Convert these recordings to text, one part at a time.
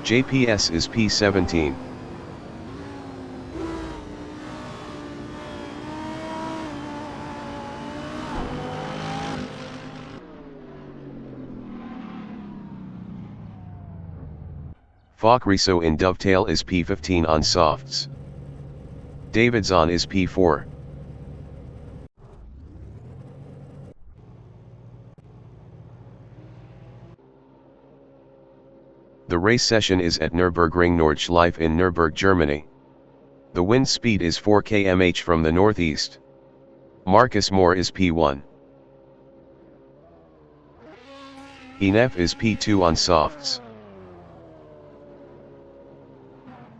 JPS is P17. Fokriso in dovetail is P15 on softs. Davidson is P4. The race session is at Nürburgring Nordschleife in Nürburg, Germany. The wind speed is 4 km/h from the northeast. Marcus Moore is P1. Enef is P2 on softs.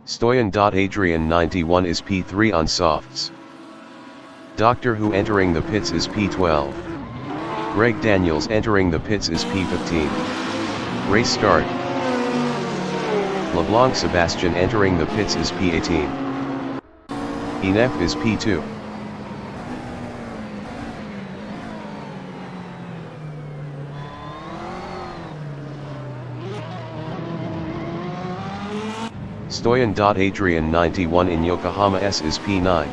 Stoyan. Adrian 91 is P3 on softs. Doctor Who entering the pits is P12. Greg Daniels entering the pits is P15. Race start. LeBlanc Sebastian entering the pits is P18. Enef is P2. Stoyan. Adrian 91 in Yokohama S is P9.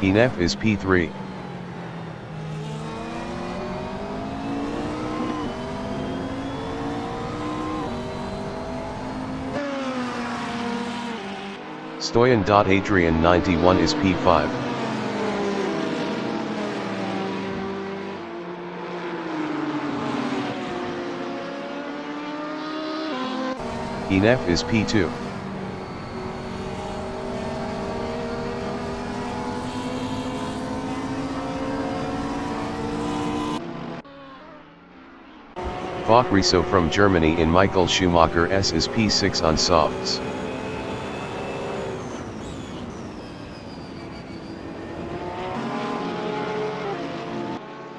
Enef is P3. Stoyan. Adrian 91 is P5. Enef is P2. Fokriso from Germany in Michael Schumacher S is P6 on softs.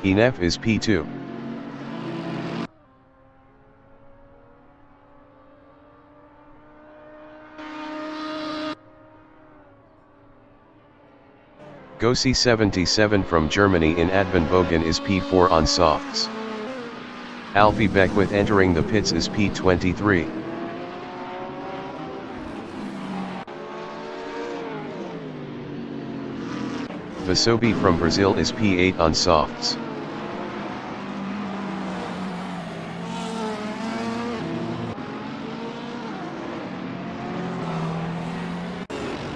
Enef is P2. Gossi 77 from Germany in Advenbogen is P4 on softs. Alfie Beckwith entering the pits is P23. Vasobi from Brazil is P8 on softs.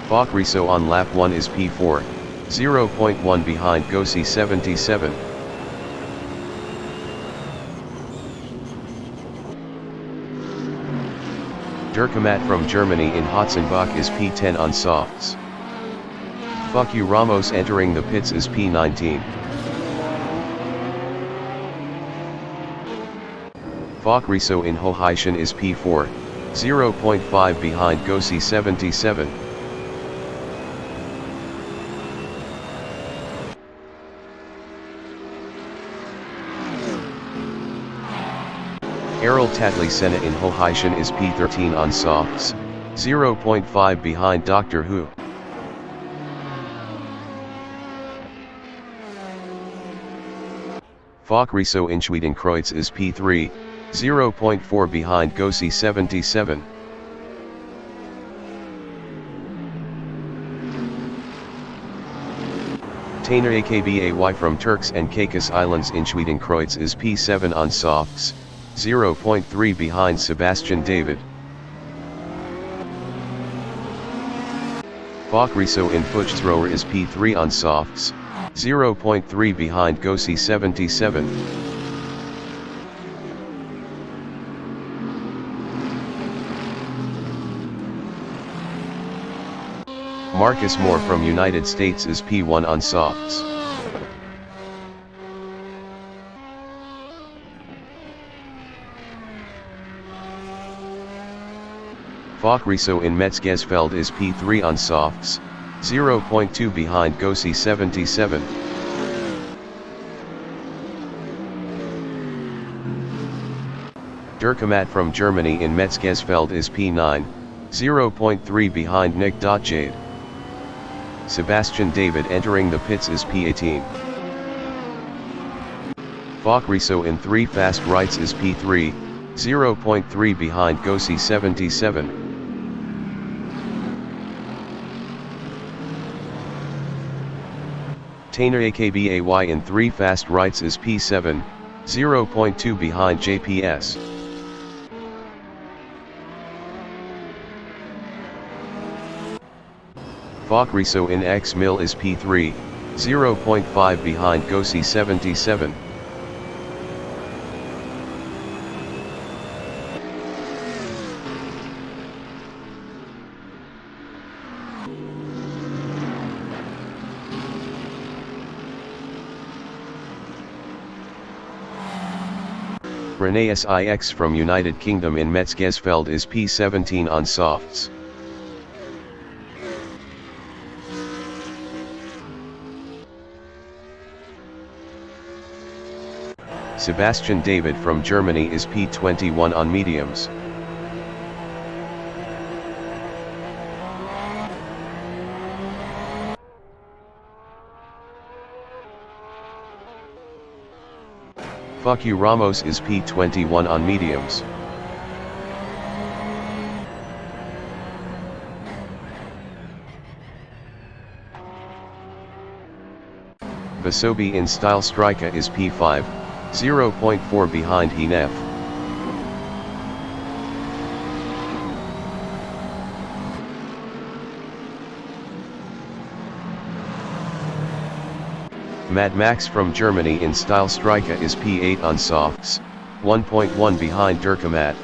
Fokriso on lap 1 is P4, 0.1 behind Gossi 77. Durkamat from Germany in Hotzenbach is P10 on softs. Fuck you Ramos entering the pits is P19. Fokriso in Hoheishan is P4, 0.5 behind Gossi 77. Errol Tatley Senna in Hoheishan is P13 on softs, 0.5 behind Doctor Who. Fokriso in Schwedenkreuz is P3, 0.4 behind Gossi 77. Tainer Akbay from Turks and Caicos Islands in Schwedenkreuz is P7 on softs, 0.3 behind Sebastian David. Fokriso in Fuchsroer is P3 on softs, 0.3 behind Gossi 77. Marcus Moore from United States is P1 on softs. Fokriso in Metzgesfeld is P3 on softs, 0.2 behind Gossi 77. Durkamat from Germany in Metzgesfeld is P9, 0.3 behind Nick. Jade. Sebastian David entering the pits is P18. Riso in 3 fast rights is P3, 0.3 behind Gosi 77. Tainer AKBAY in 3 fast rights is P7, 0.2 behind JPS. Riso in X Mil is P3, 0.5 behind Gosi 77. Rene SIX from United Kingdom in Metzgesfeld is P17 on softs. Sebastian David from Germany is P21 on mediums. Ramos is P21 on mediums. Vasobi in Style Striker is P5, 0.4 behind Hinef. Mad Max from Germany in Style Striker is P8 on softs, 1.1 behind Durkamat.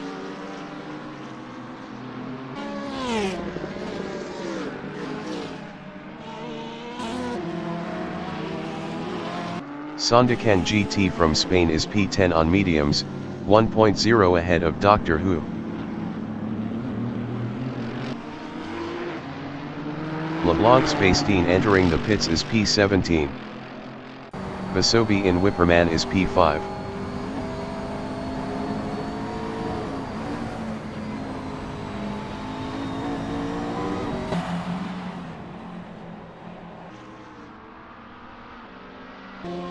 Sandakan GT from Spain is P10 on mediums, 1.0 ahead of Doctor Who. LeBlanc Spacedine entering the pits is P17. Vasobi in Whipperman is P5.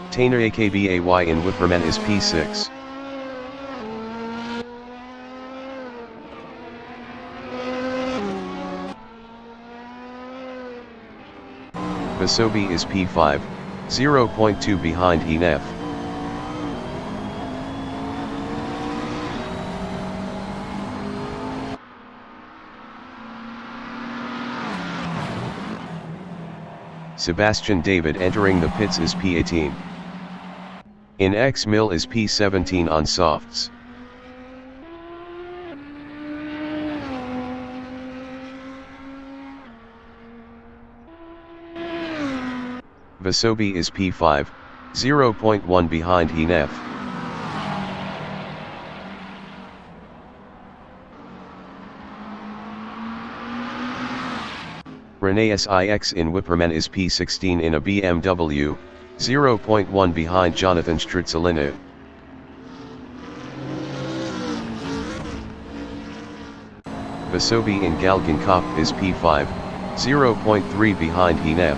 Tainer AKBAY in Whipperman is P6. Vasobi is P5, 0.2 behind Hinef. Sebastian David entering the pits is P18. In X Mil is P17 on softs. Vasobi is P5, 0.1 behind Hinef. Rene SIX in Whipperman is P16 in a BMW, 0.1 behind Jonathan Stritzalinu. Vasobi in Galgenkopf is P5, 0.3 behind Hinef.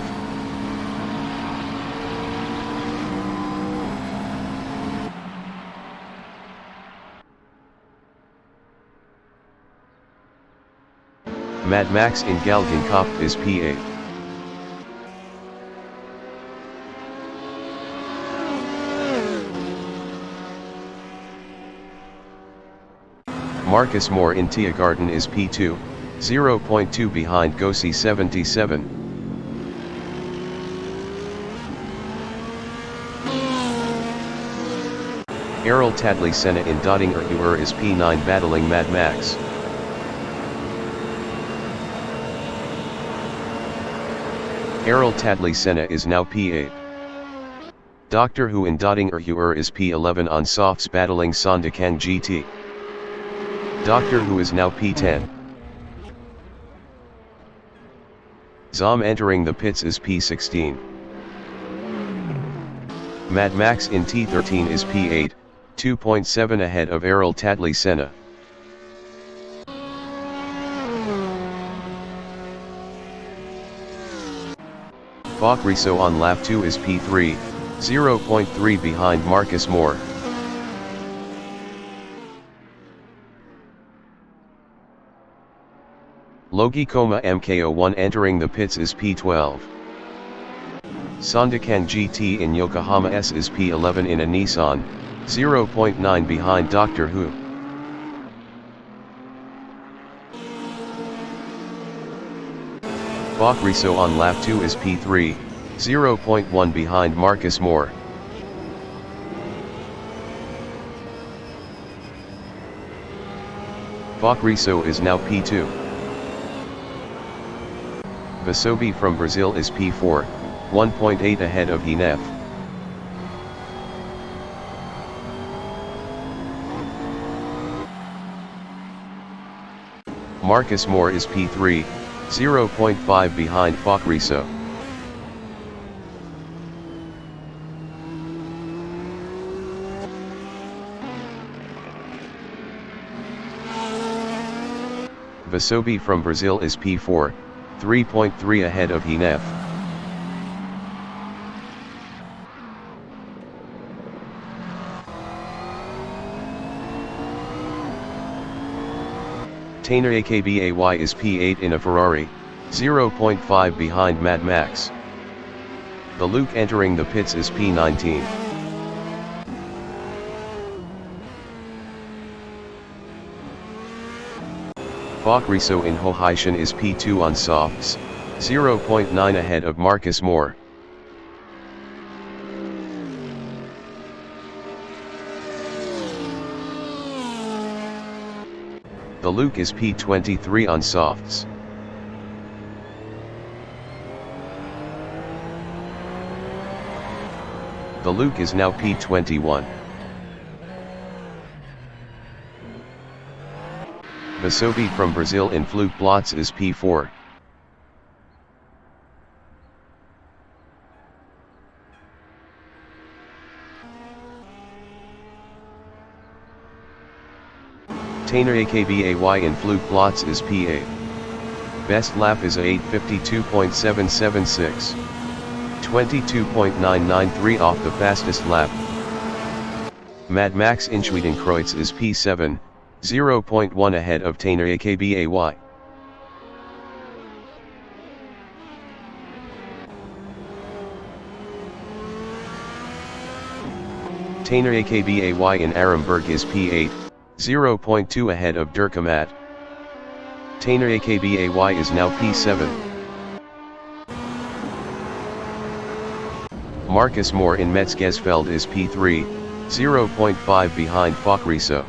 Mad Max in Galgenkopf is P8. Marcus Moore in Tiergarten is P2, 0.2 behind Gosi 77. Errol Tadley Senna in Dottinger is P9 battling Mad Max. Errol Tadley Senna is now P8. Doctor Who in Dottinger is P11 on softs battling Sandakan GT. Doctor Who is now P10. Zom entering the pits is P16. Mad Max in T13 is P8, 2.7 ahead of Errol Tadley Senna. Riso on lap 2 is P3, 0.3 behind Marcus Moore. Logi Koma MKO1 entering the pits is P12. Sandakan GT in Yokohama S is P11 in a Nissan, 0.9 behind Doctor Who. Bakriso on lap 2 is P3, 0.1 behind Marcus Moore. Bakriso is now P2. Vasobi from Brazil is P4, 1.8 ahead of Hinef. Marcus Moore is P3, 0.5 behind Bakriso. Vasobi from Brazil is P4, 3.3 ahead of Hinef. Tainer AKBAY is P8 in a Ferrari, 0.5 behind Mad Max. The Luke entering the pits is P19. Bakriso in Hohaishan is P2 on softs, 0.9 ahead of Marcus Moore. The Luke is P23 on softs. The Luke is now P21. Vasobi from Brazil in Fluke Blotz is P4. Tainer AKBAY in Fluke Blotz is P8. Best lap is a 8:52.776. 22.993 off the fastest lap. Mad Max in Schwedenkreuz is P7, 0.1 ahead of Tainer AKBAY. Tainer AKBAY in Aramberg is P8, 0.2 ahead of Durkamat. Tainer AKBAY is now P7. Marcus Moore in Metzgesfeld is P3, 0.5 behind Bakriso.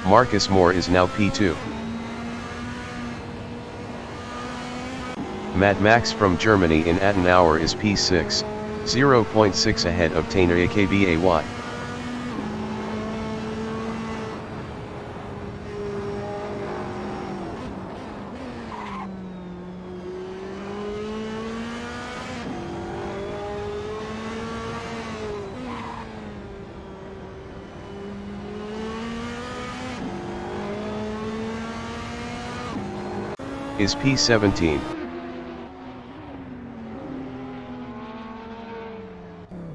Marcus Moore is now P2. Mad Max from Germany in Attenauer is P6, 0.6 ahead of Tainer AKBAY. Is P17.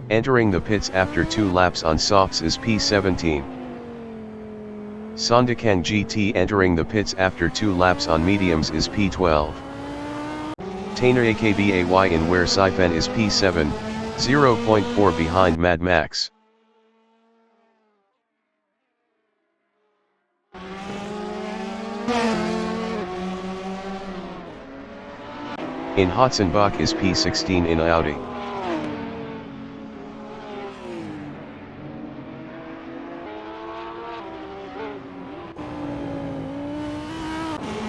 Entering the pits after 2 laps on softs is P17. Sandakan GT entering the pits after 2 laps on mediums is P12. Tainer AKBAY in Ware Saifen is P7, 0.4 behind Mad Max. In Hotzenbach is P16 in Audi.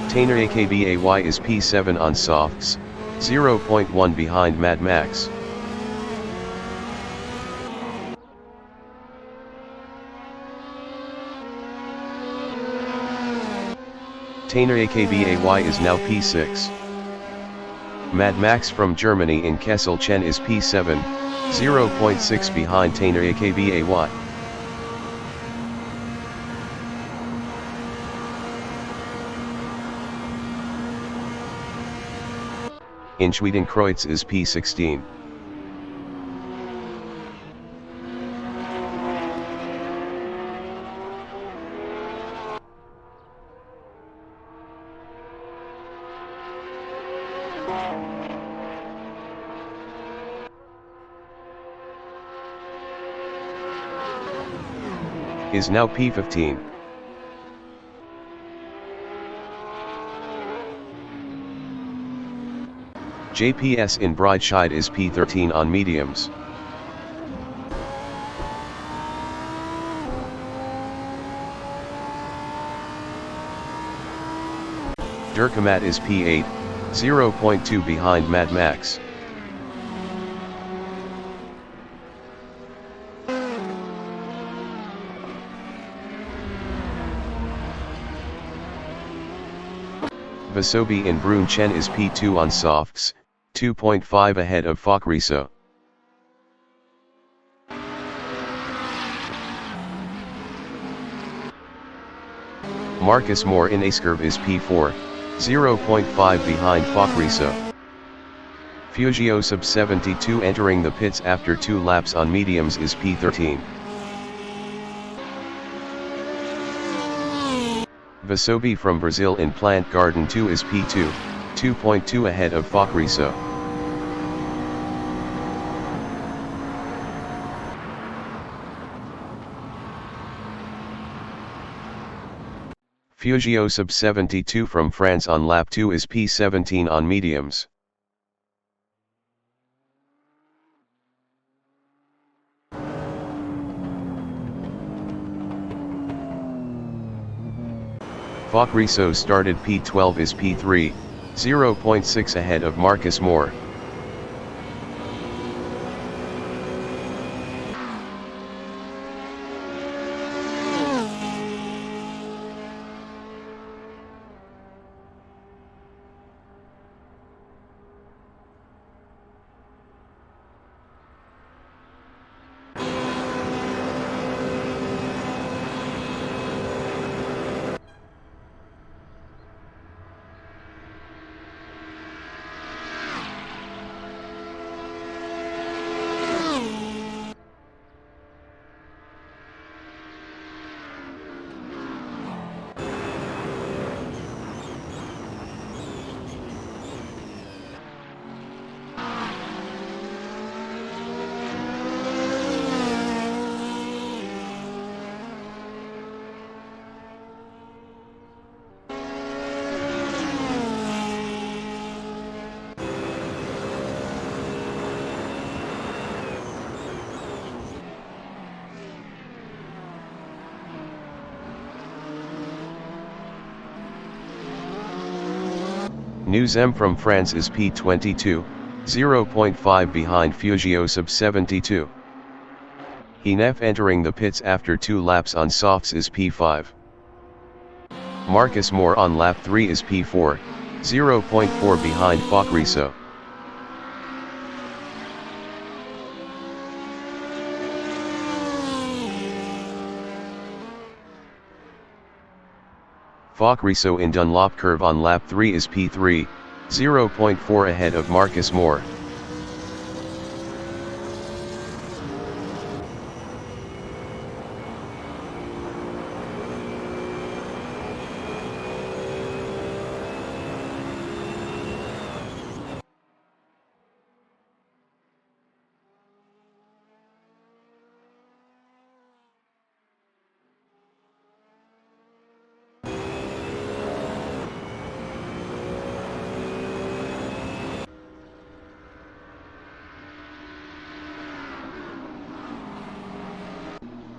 Tainer AKBAY is P7 on softs, 0.1 behind Mad Max. Tainer AKBAY is now P6. Mad Max from Germany in Kesselchen is P7, 0.6 behind Tainer AKBAY. In Schwedenkreuz is P16. Is now P15. JPS in Breitscheid is P13 on mediums. Durkamat is P8, 0.2 behind Mad Max. Vasobi in Brunchen is P2 on softs, 2.5 ahead of Fokriso. Marcus Moore in Askerv is P4, 0.5 behind Fokriso. Fugio sub 72 entering the pits after 2 laps on mediums is P13. Vasobi from Brazil in Plant Garden 2 is P2, 2.2 ahead of Fokriso. Fugio sub 72 from France on lap 2 is P17 on mediums. Fokriso started P12 is P3, 0.6 ahead of Marcus Moore. News M from France is P22, 0.5 behind Fugio sub 72. Hinef entering the pits after 2 laps on softs is P5. Marcus Moore on lap 3 is P4, 0.4 behind Fokriso. Fokriso in Dunlop curve on lap 3 is P3, 0.4 ahead of Marcus Moore.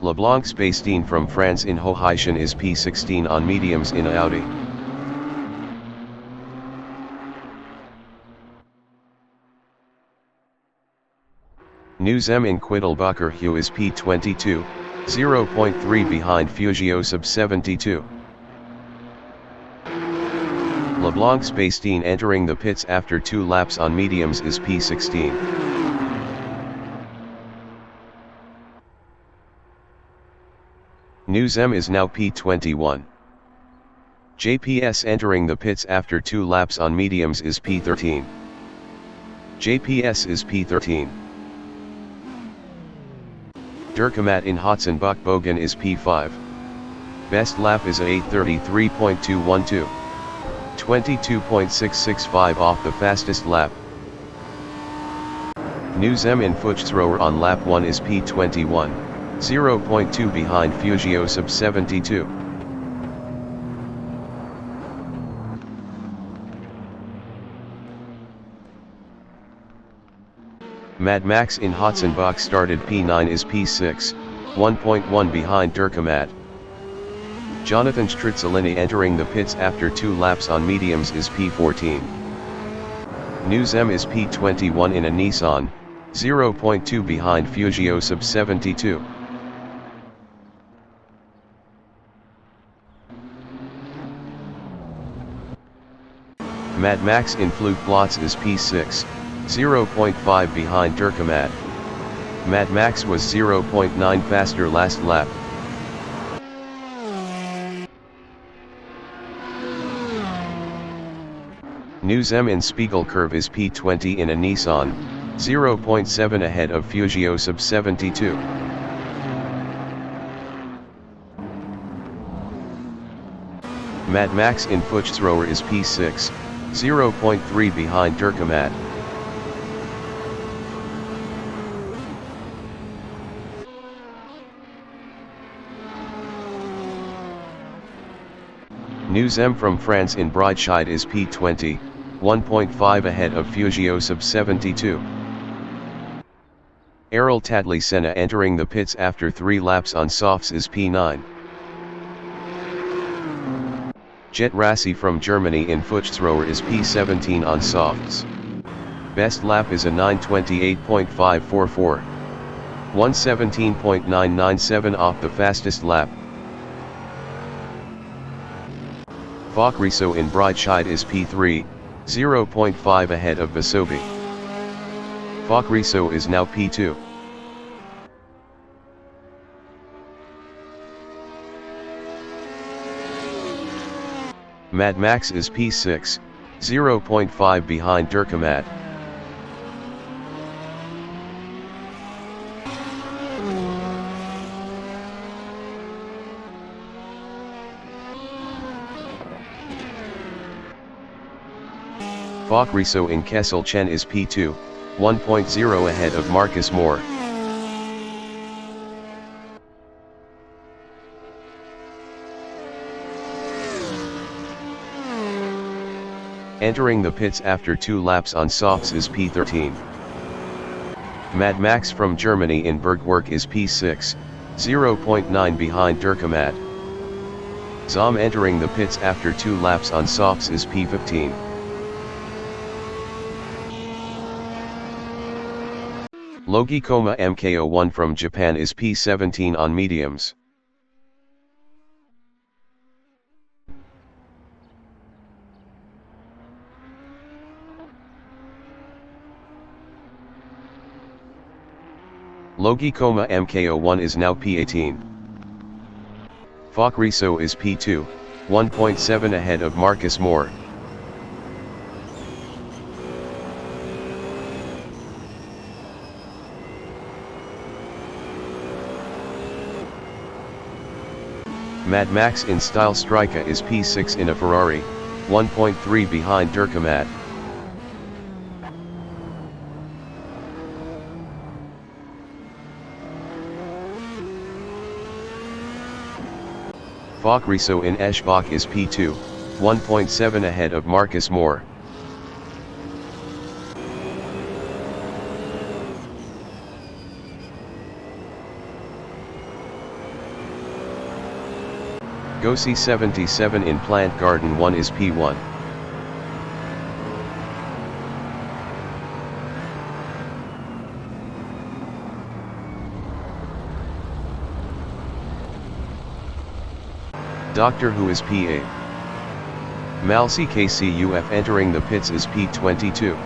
LeBlanc Spacetine from France in Hoheischen is P16 on mediums in Audi. News M in Quiddelbacher Hugh is P22, 0.3 behind Fugio sub 72. LeBlanc Spacetine entering the pits after 2 laps on mediums is P16. News M is now P21. JPS entering the pits after 2 laps on mediums is P13. JPS is P13. Durkamat in Hotzenbuch-Bogen is P5. Best lap is a 8:33.212. 22.665 off the fastest lap. Newsem in Fuchsrower on lap 1 is P21, 0.2 behind Fugio sub 72. Mad Max in Hotzenbach started P9 is P6, 1.1 behind Durkamat. Jonathan Strizzolini entering the pits after 2 laps on mediums is P14. Newsem is P21 in a Nissan, 0.2 behind Fugio sub 72. Mad Max in Flugplatz is P6, 0.5 behind Durkamat. Mad Max was 0.9 faster last lap. Newsem in Spiegelkurve is P20 in a Nissan, 0.7 ahead of Fugio sub 72. Mad Max in Fuchsrower is P6, 0.3 behind Durkamat. Newsem from France in Breitscheid is P20, 1.5 ahead of Fugio sub 72. Errol Tadley Senna entering the pits after 3 laps on softs is P9. Jet Rassi from Germany in Fuchsrower is P17 on softs. Best lap is a 9:28.544. 1:17.997 off the fastest lap. Fokriso in Breitscheid is P3, 0.5 ahead of Vasobi. Fokriso is now P2. Mad Max is P6, 0.5 behind Durkamat. Fokriso in Kesselchen is P2, 1.0 ahead of Marcus Moore. Entering the pits after 2 laps on softs is P13. Mad Max from Germany in Bergwerk is P6, 0.9 behind Durkamat. Zom entering the pits after 2 laps on softs is P15. Logikoma MK01 from Japan is P17 on mediums. Logikoma MK01 is now P18. Fokriso is P2, 1.7 ahead of Marcus Moore. Mad Max in Style Striker is P6 in a Ferrari, 1.3 behind Durkamat. Fokriso in Eschbach is P2, 1.7 ahead of Marcus Moore. Gossi 77 in Plant Garden 1 is P1. Doctor Who is P8. Malsi KCUF entering the pits is P22.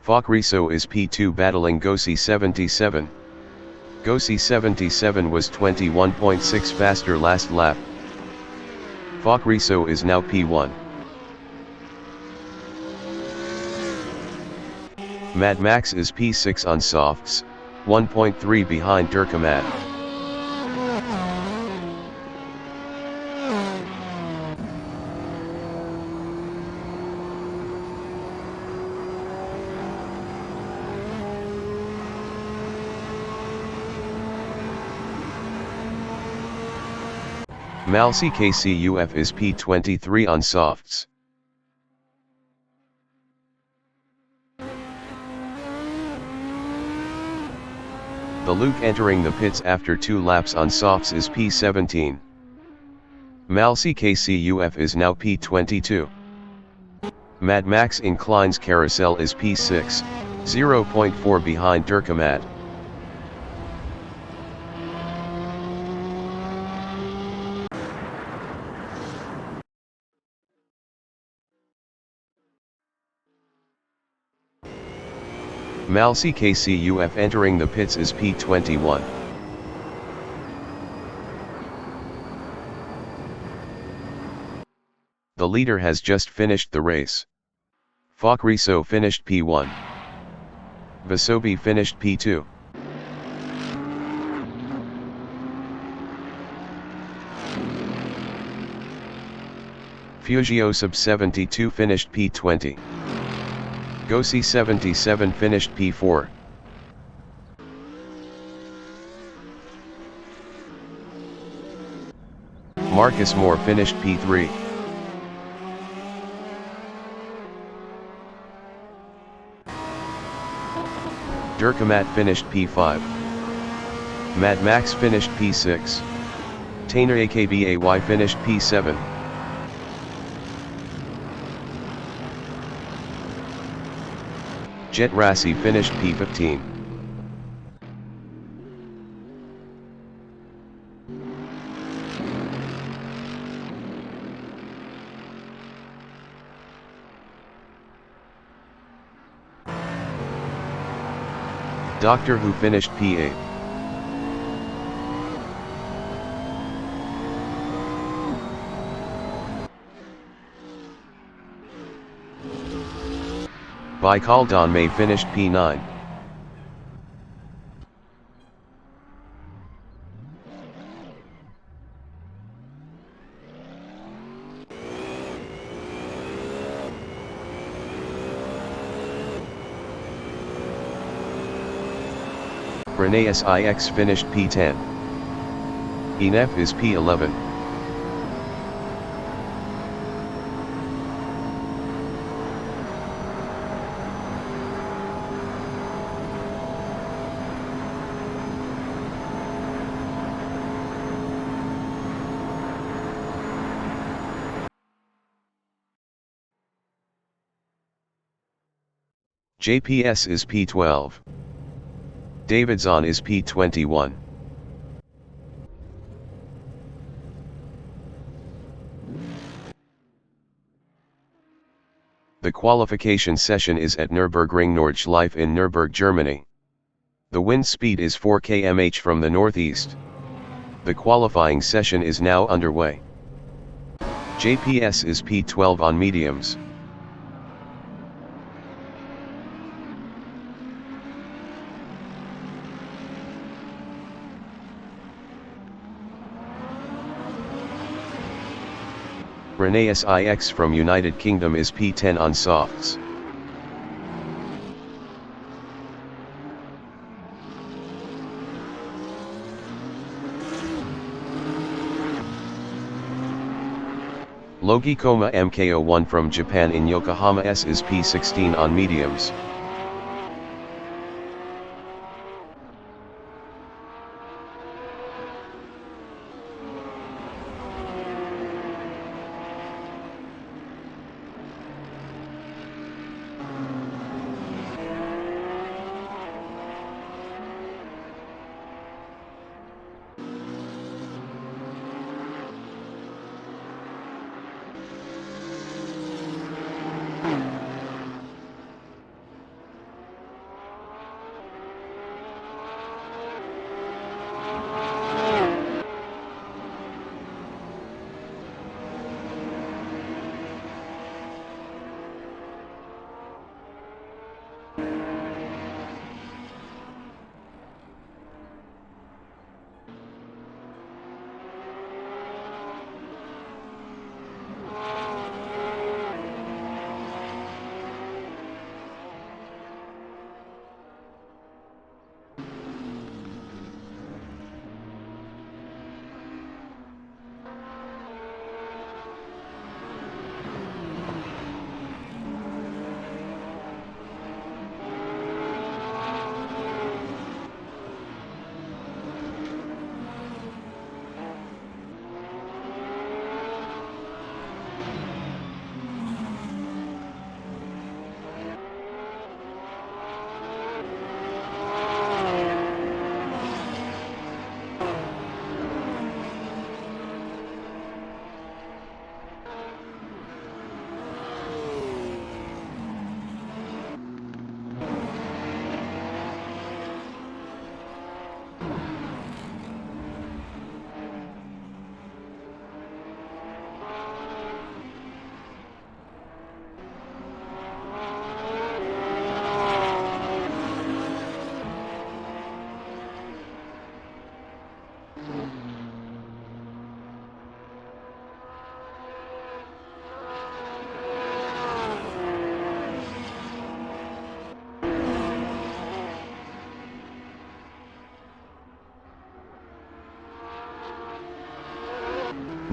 Fokriso is P2 battling Gossi 77. Gossi 77 was 21.6 faster last lap. Fokriso is now P1. Mad Max is P6 on softs, 1.3 behind Durkamad. Malsi KCUF is P23 on softs. The Luke entering the pits after 2 laps on softs is P17. Malsi KCUF is now P22. Mad Max inclines carousel is P6, 0.4 behind Durkamad. Malsi KCUF entering the pits is P21. The leader has just finished the race. Fokriso finished P1. Vasobi finished P2. Fugio Sub 72 finished P20. Gossi 77 finished P4. Marcus Moore finished P3. Durkamad finished P5. Mad Max finished P6. Tainer AKBAY finished P7. Jet Rassi finished P15. Doctor Who finished P8. Baikal Donmei finished P9. Rene SIX finished P10. Enef is P11. JPS is P12. Davidson is P21. The qualification session is at Nürburgring Nordschleife in Nürburg, Germany. The wind speed is 4 km/h from the northeast. The qualifying session is now underway. JPS is P12 on mediums. Rene SIX from United Kingdom is P10 on softs. Logi Koma MKO1 from Japan in Yokohama S is P16 on mediums.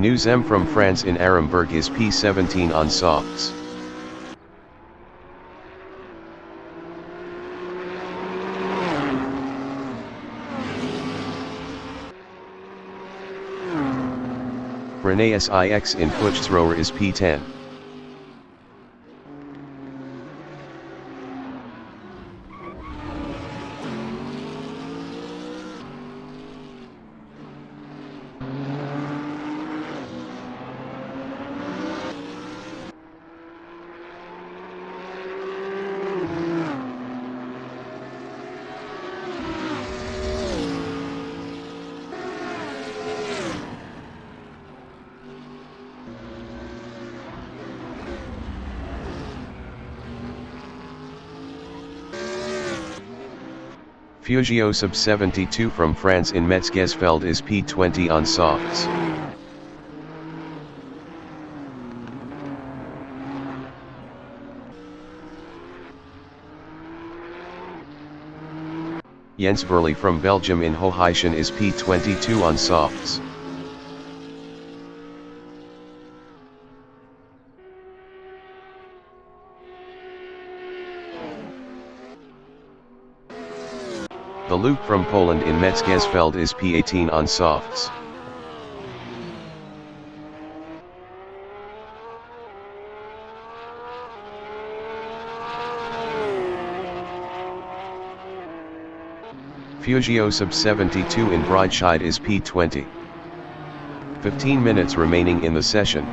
News M from France in Aramberg is P17 on softs. Rene SIX in Puchthrower is P10. Fugio sub 72 from France in Metzgesfeld is P20 on softs. Jens Verley from Belgium in Hoheischen is P22 on softs. The Luke from Poland in Metzgesfeld is P18 on softs. Fugio sub 72 in Breitscheid is P20. 15 minutes remaining in the session.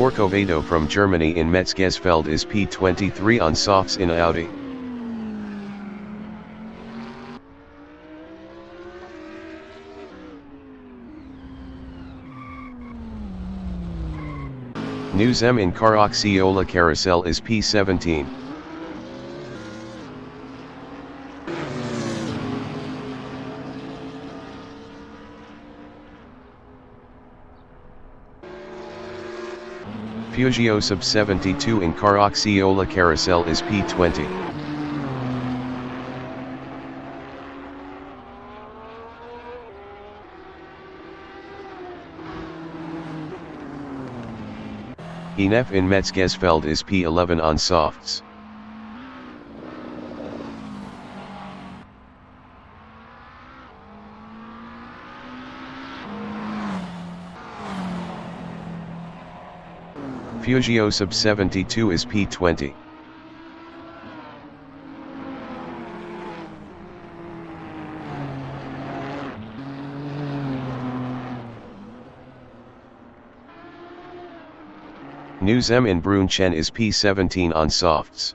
Corcovado from Germany in Metzgesfeld is P23 on softs in Audi. News M in Carroxiola Carousel is P17. Fugio sub 72 in Carroxiola Carousel is P20. Enef in Metzgesfeld is P11 on softs. Fugio sub 72 is P20. News M in Brunchen is P17 on softs.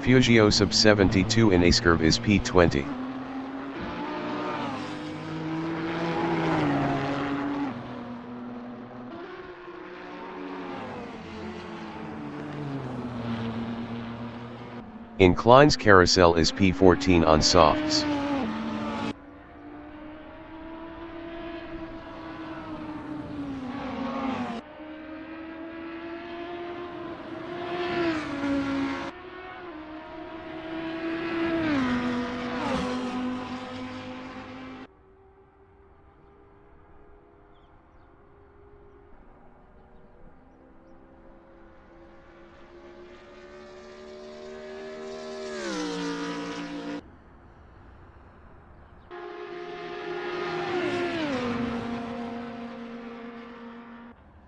Fugio sub 72 in Aeskerve is P20. In Klein's Carousel is P14 on softs.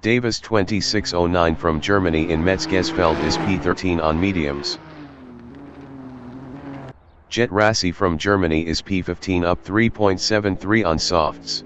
Davis 2609 from Germany in Metzgesfeld is P13 on mediums. Jet Rassi from Germany is P15 up 3.73 on softs.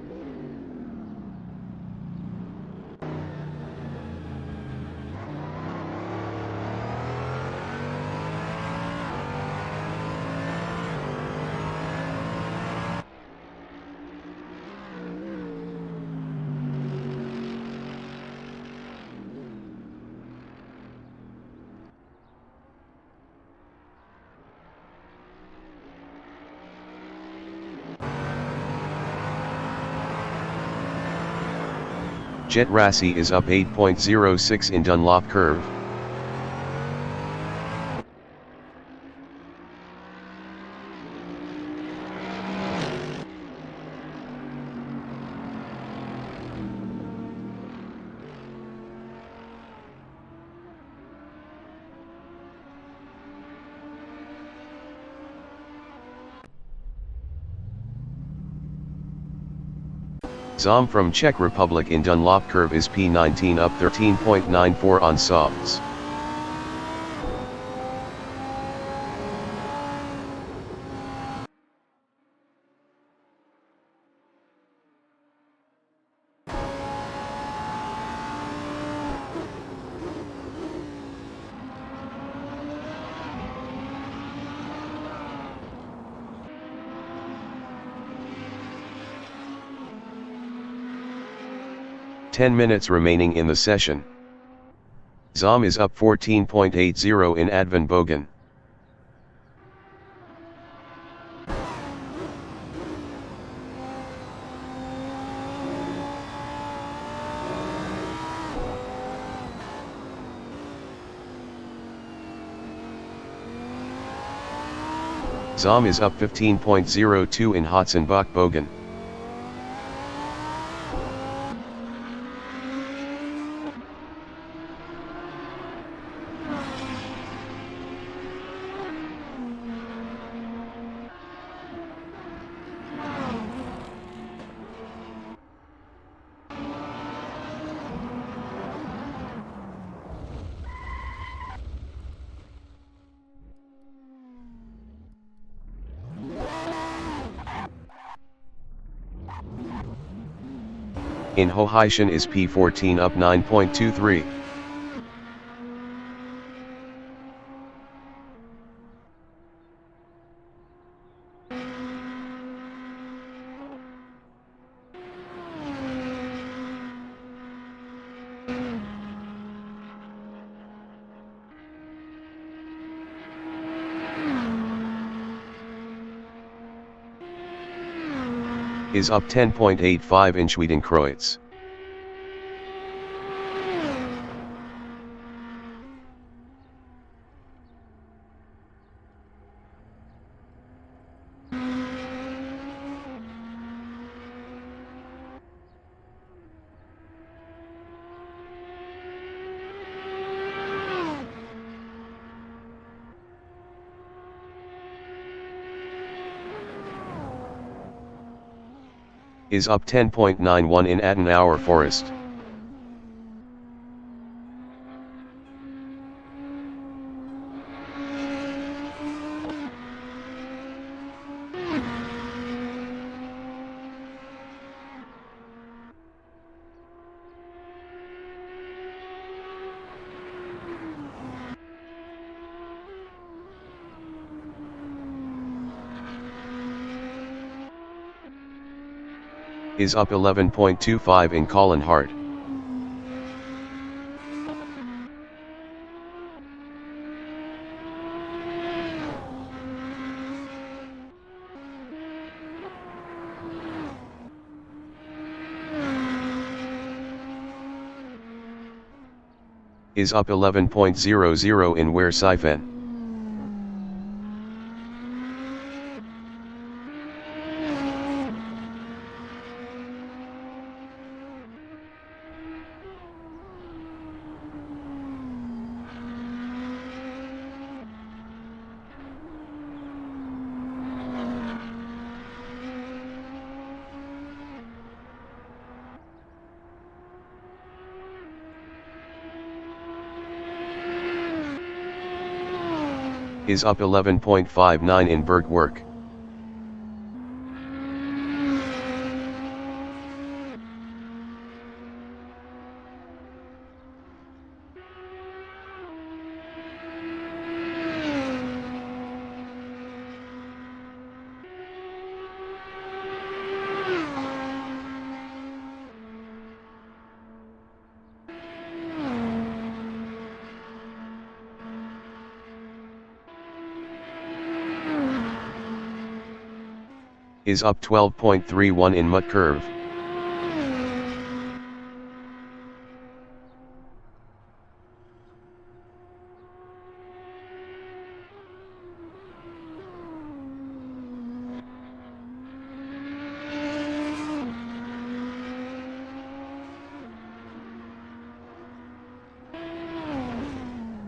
Jet Rassi is up 8.06 in Dunlop curve. Zom from Czech Republic in Dunlop curve is P19 up 13.94 on softs. Ten minutes remaining in the session. Zom is up 14.80 in Advan Bogan. Zom is up 15.02 in Hotzenbach Bogan. In Hoheischen is P14 up 9.23. Is up 10.85 in Schwedenkreuz. Is up 10.91 in Adenauer Forest. Is up 11.25 in Collenhart. Is up 11.00 in Werseifen. is up 11.59 in berg work. Is up 12.31 in mud curve.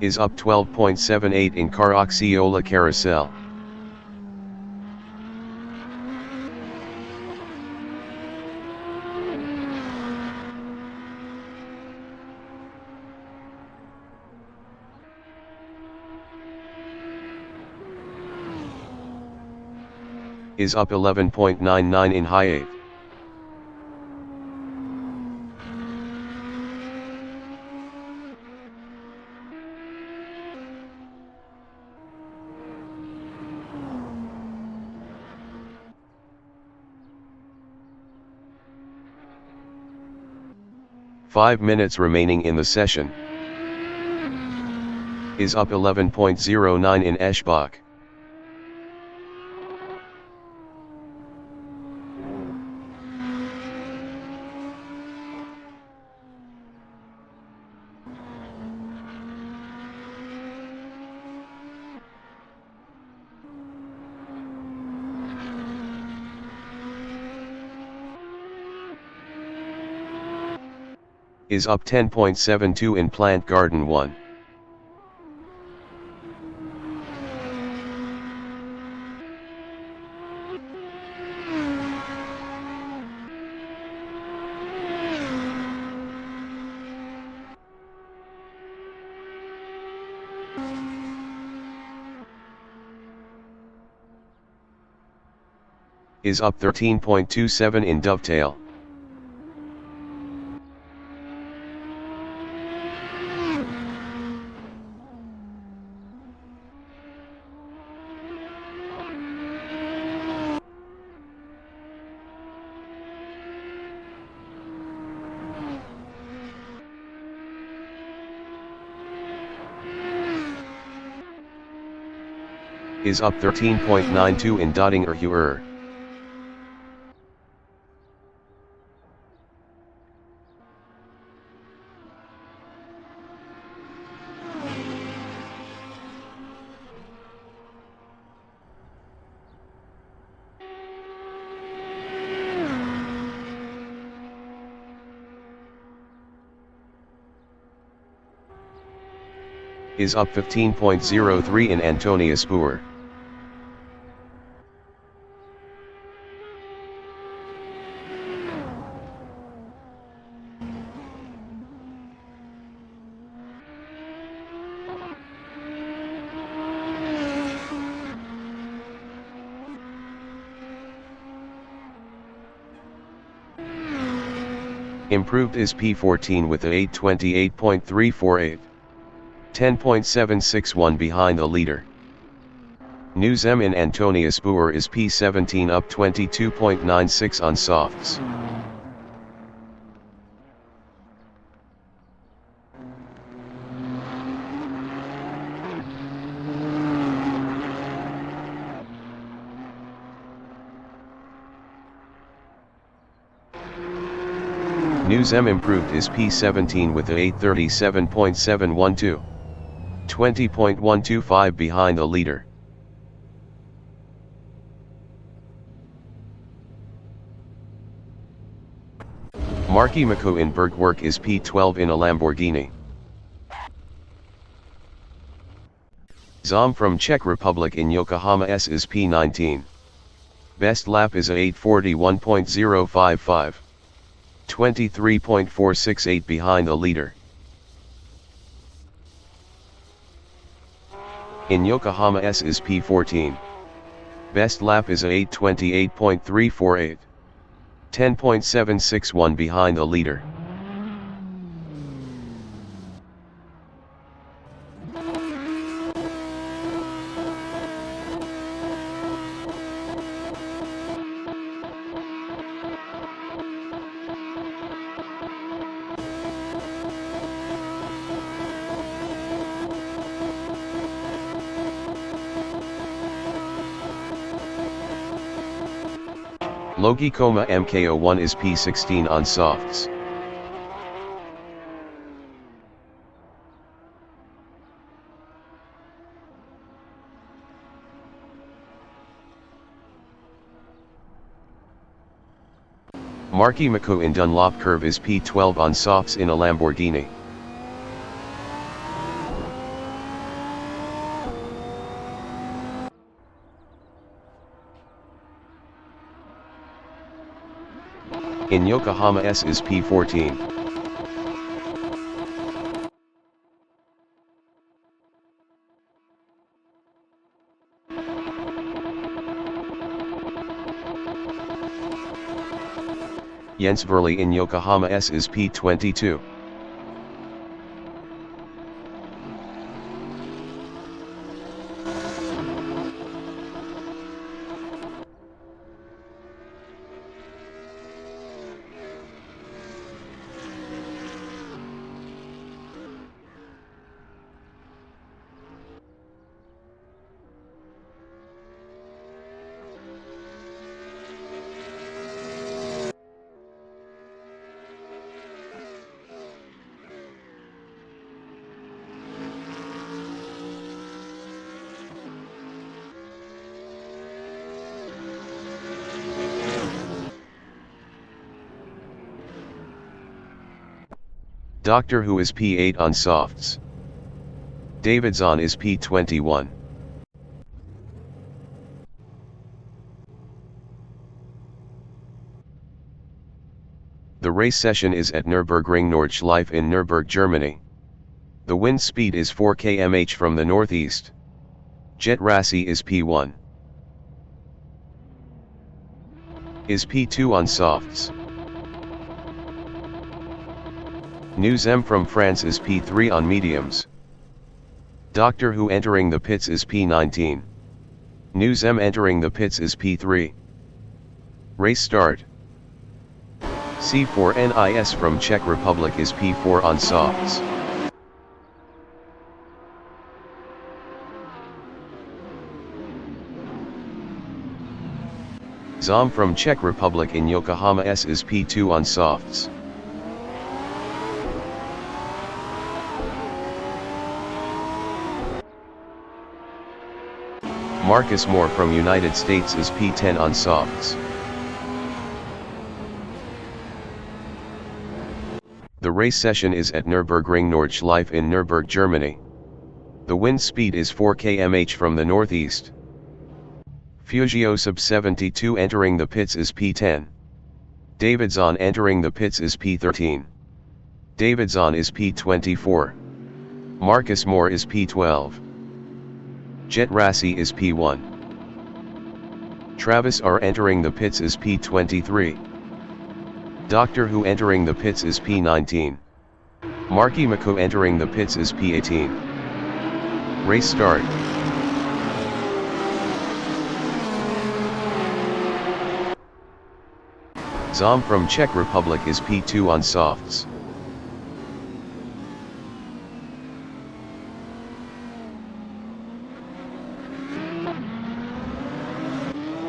Is up 12.78 in Caracciolo carousel. Is up 11.99 in high 8. Five minutes remaining in the session. Is up 11.09 in Eschbach. Is up 10.72 in Plant Garden 1. Is up 13.27 in Dovetail. Is up 13.92 in Dottinger Huer. Is up 15.03 in Antonia Spoor. Improved is P14 with a 828.348. 10.761 behind the leader. News M in Antonia Spoor is P17 up 22.96 on softs. News M improved is P17 with a 837.712. 20.125 behind the leader. Marky Mako in Bergwerk is P12 in a Lamborghini. Zom from Czech Republic in Yokohama S is P19. Best lap is a 841.055. 23.468 behind the leader. In Yokohama S is P14. Best lap is a 8:28.348. 10.761 behind the leader. Logicoma MK01 is P16 on softs. Marky Mako in Dunlop curve is P12 on softs in a Lamborghini. In Yokohama S is P14. Jens Verli in Yokohama S is P22. Doctor Who is P8 on softs. Davidson is P21. The race session is at Nürburgring Nordschleife in Nürburg, Germany. The wind speed is 4 km/h from the northeast. Jet Rassi is P1. Is P2 on softs. News M from France is P3 on mediums. Doctor Who entering the pits is P19. News M entering the pits is P3. Race start. C4NIS from Czech Republic is P4 on softs. Zom from Czech Republic in Yokohama S is P2 on softs. Marcus Moore from United States is P10 on softs. The race session is at Nürburgring Nordschleife in Nürburg, Germany. The wind speed is 4 km/h from the northeast. Fugio sub 72 entering the pits is P10. Davidson entering the pits is P13. Davidson is P24. Marcus Moore is P12. Jet Rassi is P1. Travis R entering the pits is P23. Doctor Who entering the pits is P19. Marky Mako entering the pits is P18. Race start. Zom from Czech Republic is P2 on softs.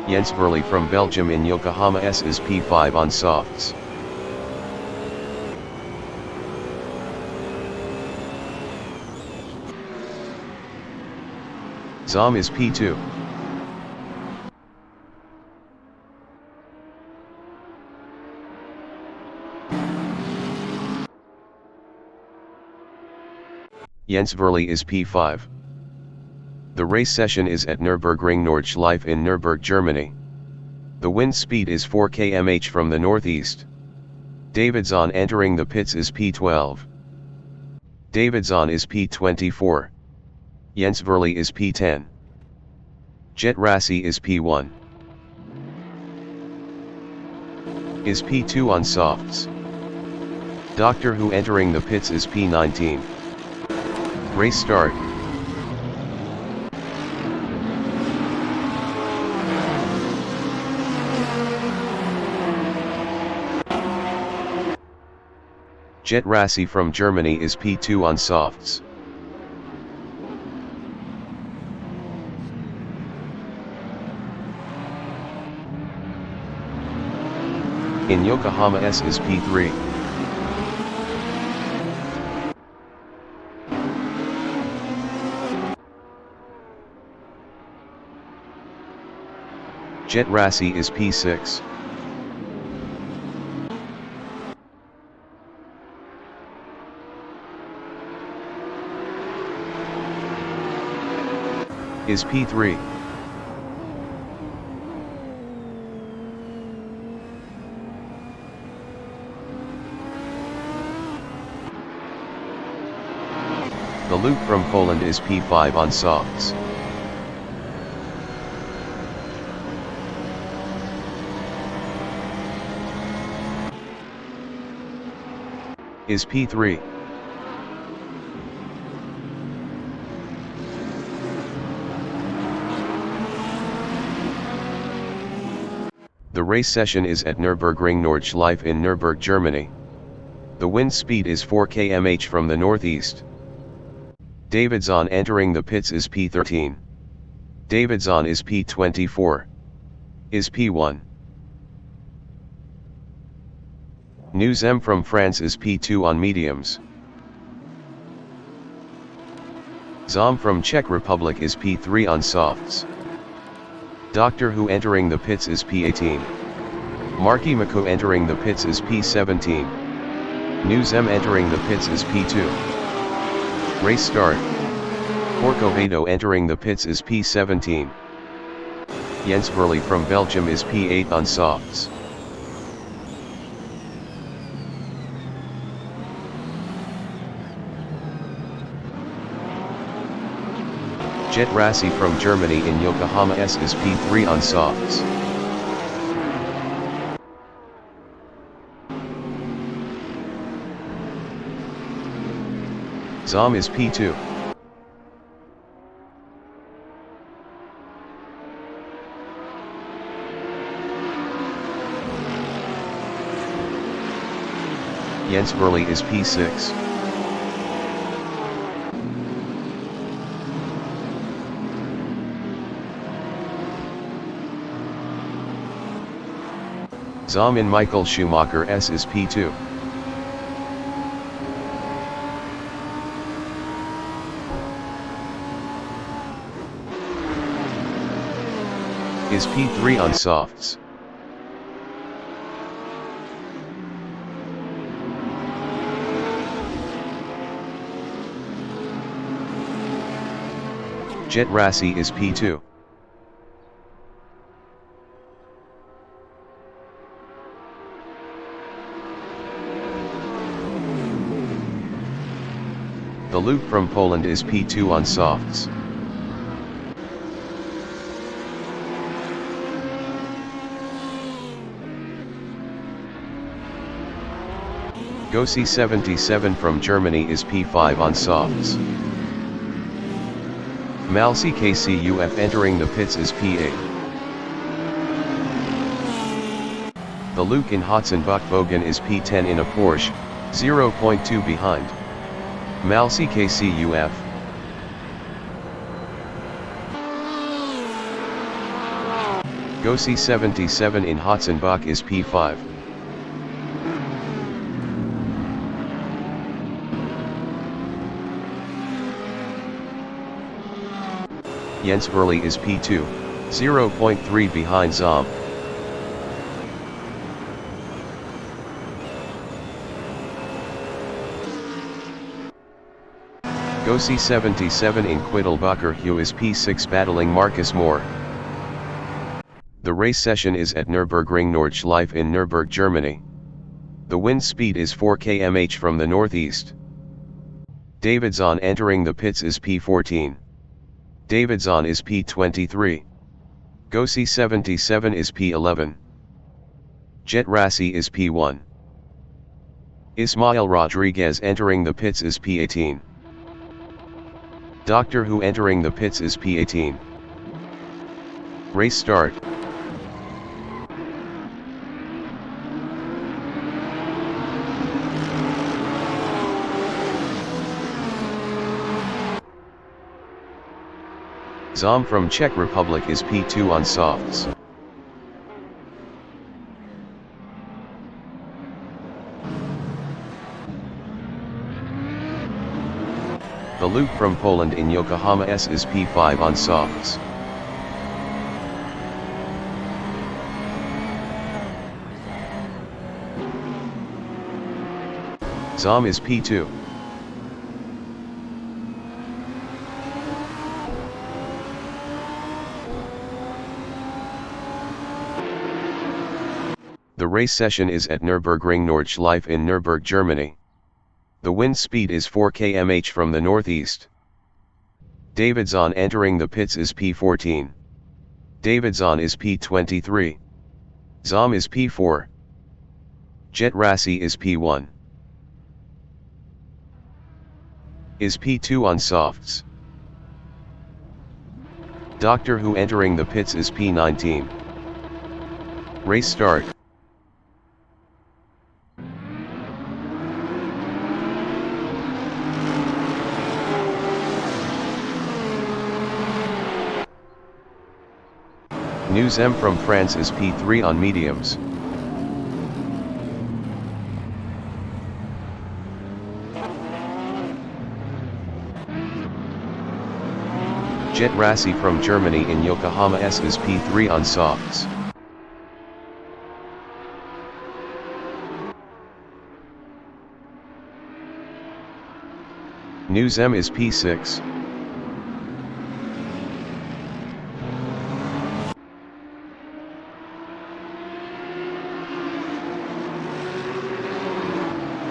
Jens Verli from Belgium in Yokohama S is P5 on softs. Zom is P2. Jens Verli is P5. The race session is at Nürburgring Nordschleife in Nürburg, Germany. The wind speed is 4 km/h from the northeast. Davidson entering the pits is P12. Davidson is P24. Jens Verli is P10. Jet Rassi is P1. Is P2 on softs. Doctor Who entering the pits is P19. Race start. Jet Rassi from Germany is P2 on softs. In Yokohama S is P3. Jet Rassi is P6. Is P3. The Luke from Poland is P5 on softs. Is P3. The race session is at Nürburgring Nordschleife in Nürburg, Germany. The wind speed is 4 km/h from the northeast. Davidson entering the pits is P13. Davidson is P24. Is P1. News M from France is P2 on mediums. Zom from Czech Republic is P3 on softs. Doctor Who entering the pits is P18. Marky Mako entering the pits is P17. News M entering the pits is P2. Race start. Corcovado entering the pits is P17. Jens Verli from Belgium is P8 on softs. Jet Rassi from Germany in Yokohama S is P3 on softs. Zom is P2. Jens Verli is P6. Zom in Michael Schumacher S is P2. Is P3 on softs. Jet Rassi is P2. The Luke from Poland is P2 on softs. Gossi 77 from Germany is P5 on softs. Malsi KCUF entering the pits is P8. The Luke in Hotzenbuchbogen is P10 in a Porsche, 0.2 behind. Malsi KCUF. Gossi 77 in Hotzenbach is P5. Jens Verli is P2, 0.3 behind Zom. Gossi 77 in Quiddelbacher Hugh is P6 battling Marcus Moore. The race session is at Nürburgring Nordschleife in Nürburg, Germany. The wind speed is 4 km/h from the northeast. Davidson entering the pits is P14. Davidson is P23. Gossi 77 is P11. Jet Rassi is P1. Ismail Rodriguez entering the pits is P18. Doctor Who entering the pits is P18. Race start. Zom from Czech Republic is P2 on softs. The Luke from Poland in Yokohama S is P5 on softs. Zom is P2. The race session is at Nürburgring Nordschleife in Nürburg, Germany. The wind speed is 4 km/h from the northeast. Davidson entering the pits is P14. Davidson is P23. Zom is P4. Jet Rassi is P1. Is P2 on softs. Doctor Who entering the pits is P19. Race start. News M from France is P3 on mediums. Jet Rassi from Germany in Yokohama S is P3 on softs. News M is P6.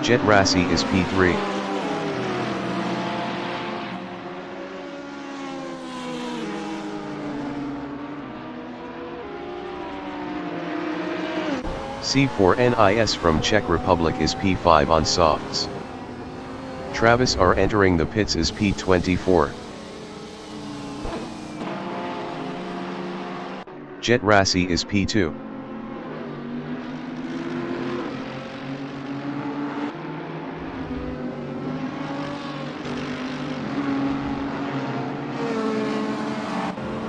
Jet Rassi is P3. C4NIS from Czech Republic is P5 on softs. Travis R entering the pits is P24. Jet Rassi is P2.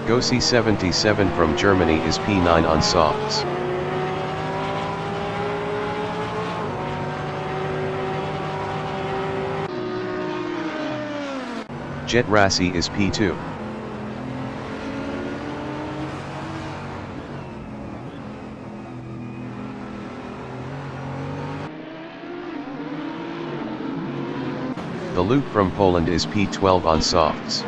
Gossi 77 from Germany is P9 on softs. Jet Rassi is P2. The Luke from Poland is P12 on softs.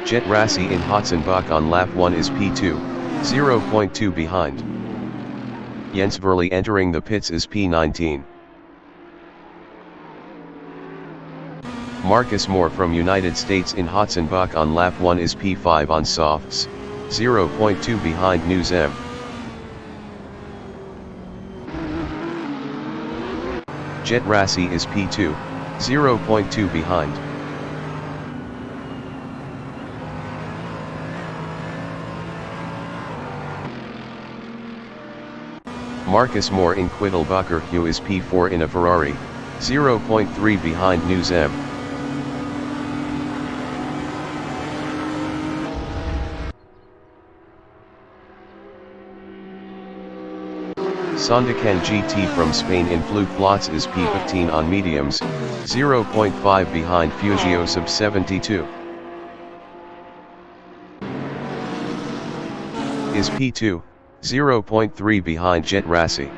Jet Rassi in Hotzenbach on lap 1 is P2, 0.2 behind. Jens Verli entering the pits is P19. Marcus Moore from United States in Hotzenbach on lap 1 is P5 on softs, 0.2 behind News M. Jet Rassi is P2, 0.2 behind. Marcus Moore in Quiddelbacher Hugh is P4 in a Ferrari, 0.3 behind News M. Sandakan GT from Spain in Fluke Lots is P15 on mediums, 0.5 behind Fugio Sub 72. Is P2, 0.3 behind Jet Rassi.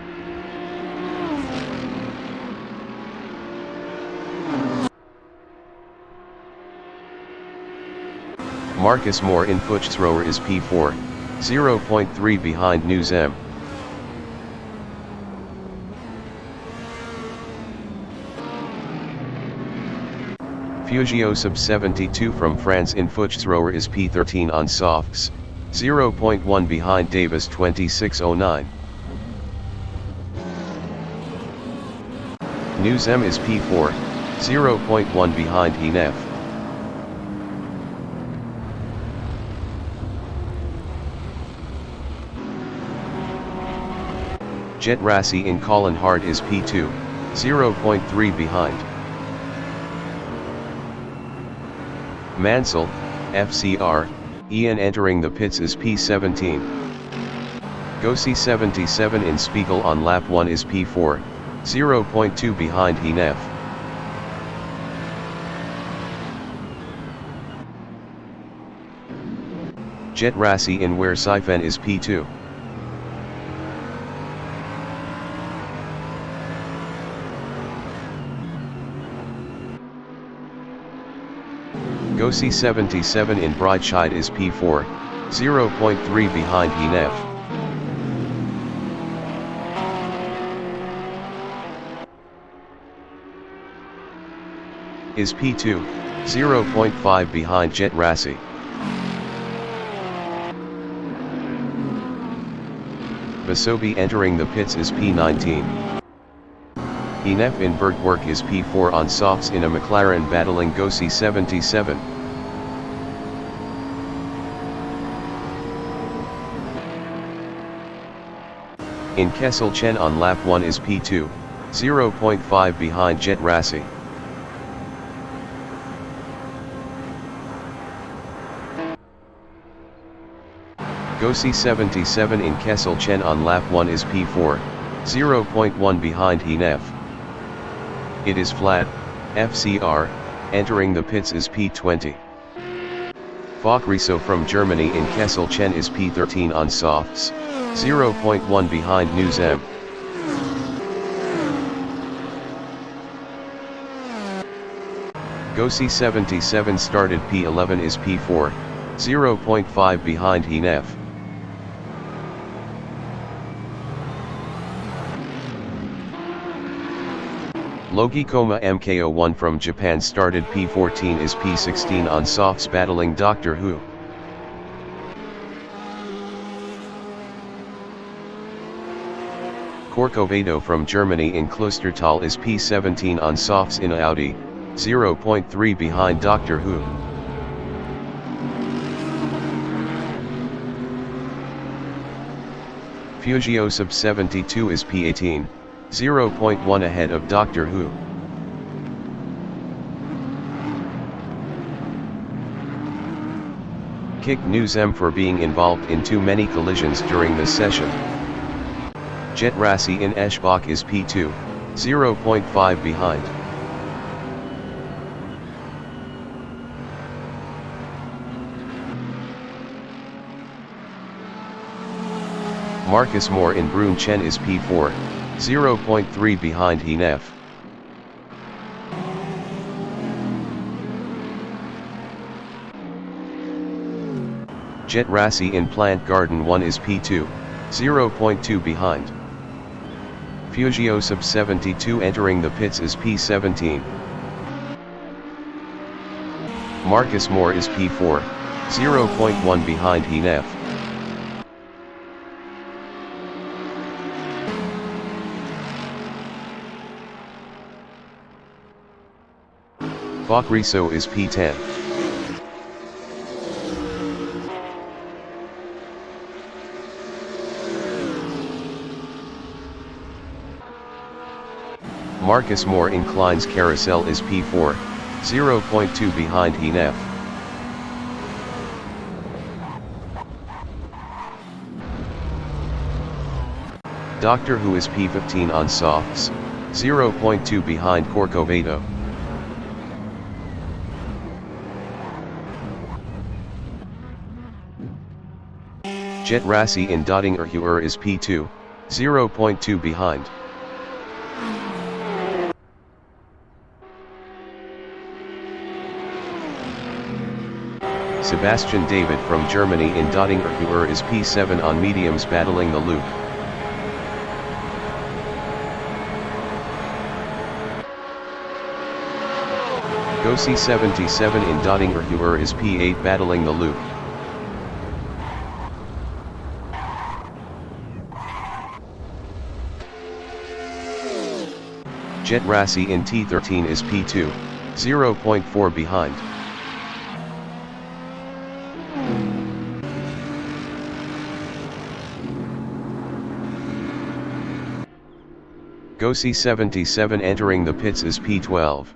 Marcus Moore in Fuchsrower is P4, 0.3 behind News M. Fugio sub 72 from France in Fuchs thrower is P13 on softs, 0.1 behind Davis 2609. News M is P4, 0.1 behind Hinef. Jet Rassi in Colin Hart is P2, 0.3 behind. Mansell, FCR, Ian entering the pits is P17. Gossi 77 in Spiegel on lap 1 is P4, 0.2 behind Hinef. Jet Rassi in Where Saifen is P2. Gossi 77 in Breitscheid is P4, 0.3 behind Hinef. Is P2, 0.5 behind Jet Rassi. Vasobi entering the pits is P19. Hinef in Bergwerk is P4 on softs in a McLaren battling Gossi 77. In Kessel Chen on lap 1 is P2, 0.5 behind Jet Rassi. Gossi 77 in Kessel Chen on lap 1 is P4, 0.1 behind Hinef. It is flat, FCR, entering the pits is P20. Fokriso from Germany in Kessel Chen is P13 on softs, 0.1 behind News M. Gossi 77 started P11 is P4, 0.5 behind Hinef. Logi Koma MKO1 from Japan started P14 is P16 on softs battling Doctor Who. Corcovado from Germany in Klostertal is P17 on softs in Audi, 0.3 behind Doctor Who. Fugio sub 72 is P18, 0.1 ahead of Doctor Who. Kick News M for being involved in too many collisions during this session. Jet Rassi in Eschbach is P2, 0.5 behind. Marcus Moore in Brun Chen is P4, 0.3 behind Hinef. Jet Rassi in Plant Garden 1 is P2, 0.2 behind. Fugio sub 72 entering the pits is P17. Marcus Moore is P4, 0.1 behind Hinef. Fokriso is P10. Marcus Moore in Klein's Carousel is P4, 0.2 behind Hinef. Doctor Who is P15 on softs, 0.2 behind Corcovado. Jet Rassi in Dottinger Huer is P2, 0.2 behind. Sebastian David from Germany in Dottinger Huer is P7 on mediums battling the loop. Go C77 in Dottinger is P8 battling the loop. Jet Rassi in T13 is P2, 0.4 behind. Go C77 entering the pits is P12.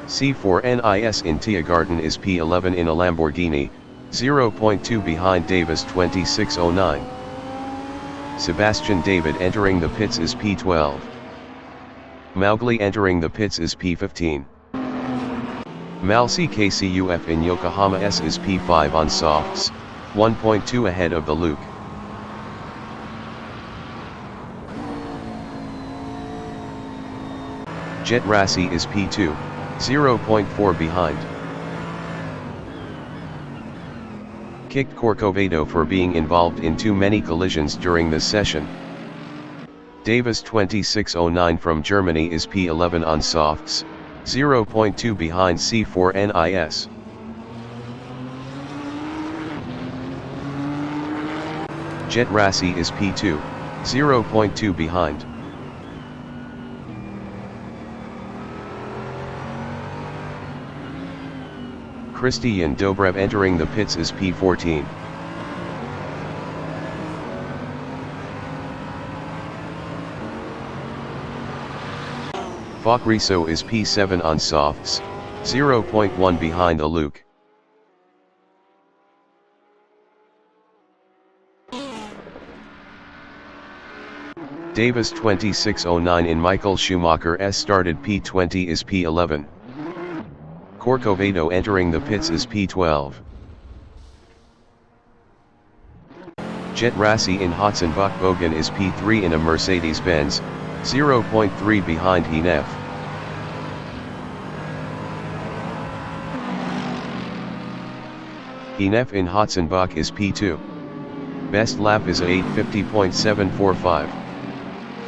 C4 NIS in Tiergarten is P11 in a Lamborghini, 0.2 behind Davis 2609. Sebastian David entering the pits is P12. Mowgli entering the pits is P15. Malsi KCUF in Yokohama S is P5 on softs, 1.2 ahead of the Luke. Jet Rassi is P2, 0.4 behind. Kicked Corcovado for being involved in too many collisions during this session. Davis 2609 from Germany is P11 on softs, 0.2 behind C4 NIS. Jet Rassi is P2, 0.2 behind. Christian Dobrev entering the pits is P14. Fokriso is P7 on softs, 0.1 behind the Luke. Davis 2609 in Michael Schumacher S started P20 is P11. Corcovado entering the pits is P12. Jet Rassi in Hotzenbach-Bogen is P3 in a Mercedes-Benz, 0.3 behind Hinef. Hinef in Hotzenbach is P2. Best lap is a 850.745.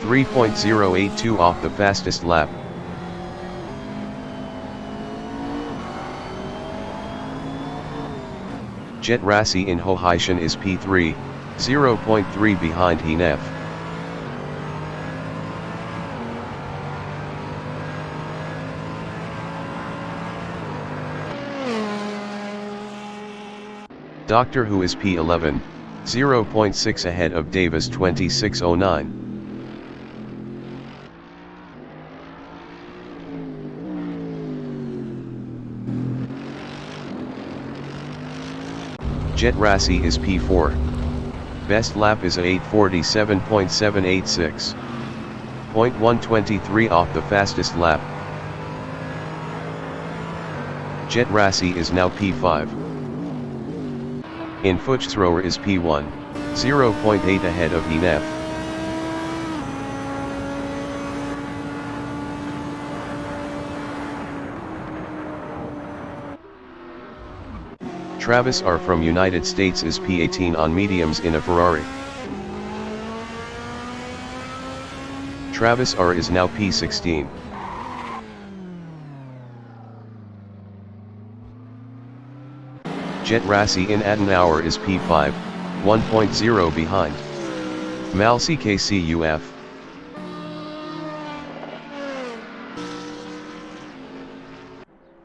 3.082 off the fastest lap. Jet Rassi in Hoheischen is P3, 0.3 behind Hinef. Doctor Who is P11, 0.6 ahead of Davis 2609. Jet Rassi is P4. Best lap is a 847.786. 0.123 off the fastest lap. Jet Rassi is now P5. In Fuchsrower is P1, 0.8 ahead of Hinef. Travis R from United States is P18 on mediums in a Ferrari. Travis R is now P16. Jet Rassi in Adenauer is P5, 1.0 behind. Malsi KCUF.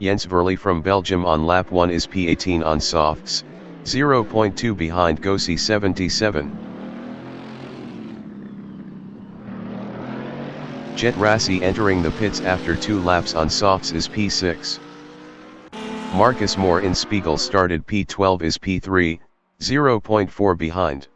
Jens Verli from Belgium on lap 1 is P18 on softs, 0.2 behind Go C77. Jet Rassi entering the pits after 2 laps on softs is P6. Marcus Moore in Spiegel started P12 is P3, 0.4 behind.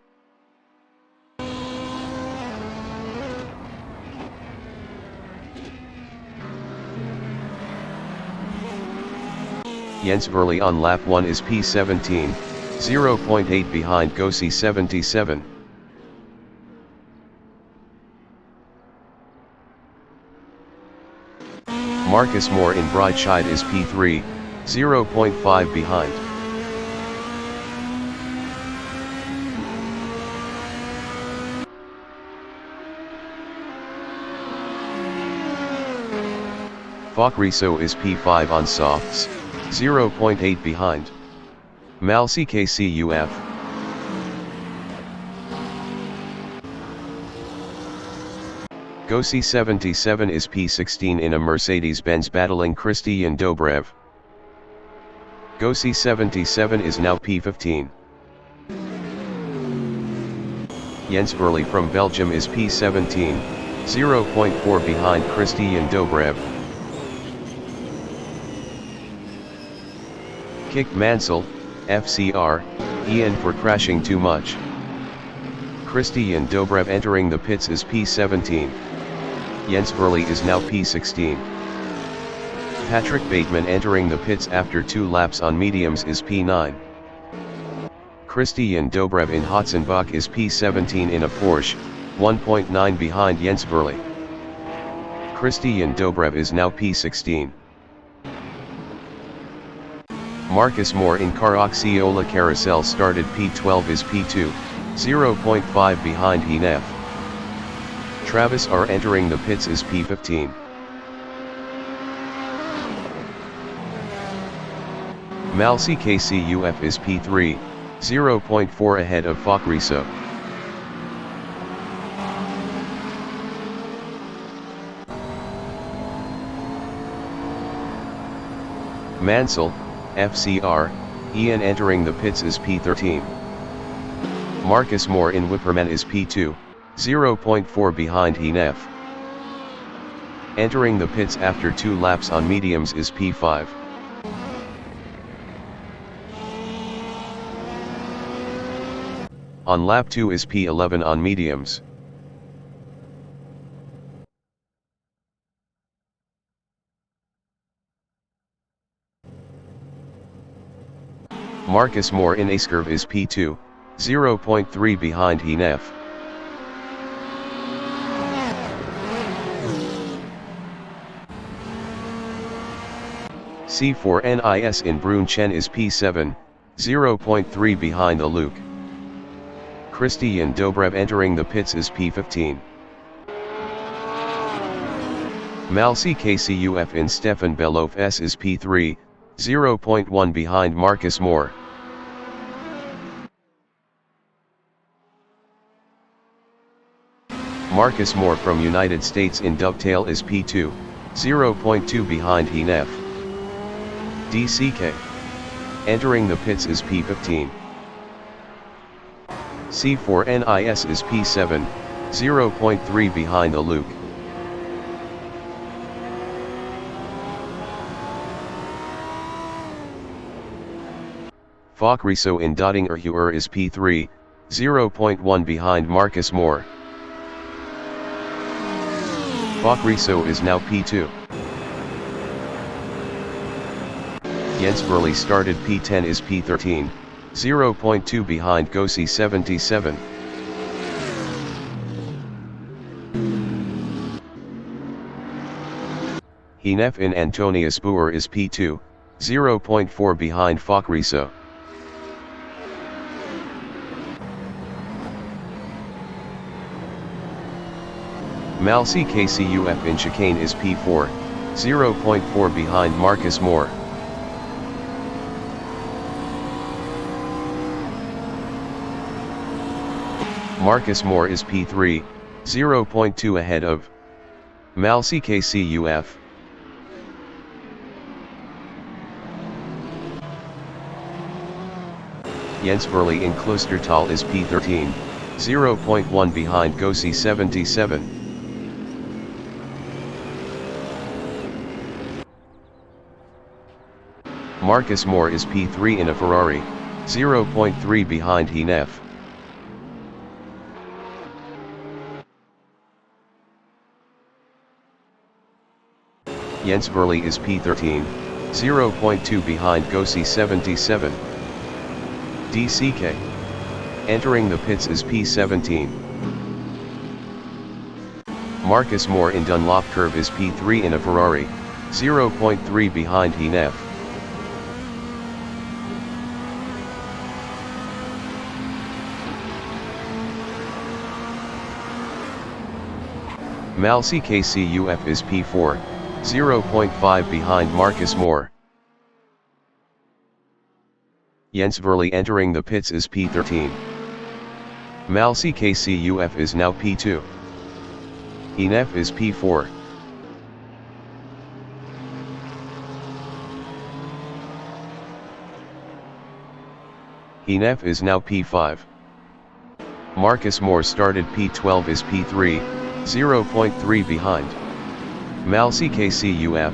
Jens Verli on lap 1 is P17, 0.8 behind Go C77. Marcus Moore in Breitscheid is P3, 0.5 behind. Fokriso is P5 on softs, 0.8 behind. Mal CKCUF. Gosi 77 is P16 in a Mercedes-Benz battling Christian Dobrev. Gosi 77 is now P15. Jens Verly from Belgium is P17, 0.4 behind Christian Dobrev. Kick Mansell, FCR, Ian for crashing too much. Christian Dobrev entering the pits is P17. Jens Verly is now P16. Patrick Bateman entering the pits after 2 laps on mediums is P9. Christian Dobrev in Hotzenbach is P17 in a Porsche, 1.9 behind Jens Verly. Christian Dobrev is now P16. Marcus Moore in Carrocciola Carousel started P12 is P2, 0.5 behind Henef. Travis R entering the pits is P15. Mal CKCUF is P3, 0.4 ahead of Fokriso. Mansell, FCR, Ian entering the pits is P13. Marcus Moore in Whipperman is P2, 0.4 behind Henef. Entering the pits after 2 laps on mediums is P5. On lap 2 is P11 on mediums. Marcus Moore in Ascurve is P2, 0.3 behind Henef. C4NIS in Brunchen is P7, 0.3 behind the Luke. Christian Dobrev entering the pits is P15. Mal CKCUF in Stefan Belov S is P3, 0.1 behind Marcus Moore. Marcus Moore from United States in Dovetail is P2, 0.2 behind Henef. DCK. Entering the pits is P15. C4NIS is P7, 0.3 behind the Luke. Fokriso in Dottinger is P3, 0.1 behind Marcus Moore. Fokriso is now P2. Jens Verly started P10 is P13, 0.2 behind Gosi 77. Henef in Antonius Boer is P2, 0.4 behind Fokriso. Mal CKCUF in Chicane is P4, 0.4 behind Marcus Moore. Marcus Moore is P3, 0.2 ahead of Mal CKCUF. Jens Verly in Klostertal is P13, 0.1 behind Gosi 77. Marcus Moore is P3 in a Ferrari, 0.3 behind Henef. Jens Verly is P13, 0.2 behind Gosi 77. DCK. Entering the pits is P17. Marcus Moore in Dunlop Curve is P3 in a Ferrari, 0.3 behind Henef. Mal CKCUF is P4, 0.5 behind Marcus Moore. Jens Verli entering the pits is P13. Malsi KCUF is now P2. Enef is P4. Enef is now P5. Marcus Moore started P12 is P3, 0.3 behind. Malsi KCUF.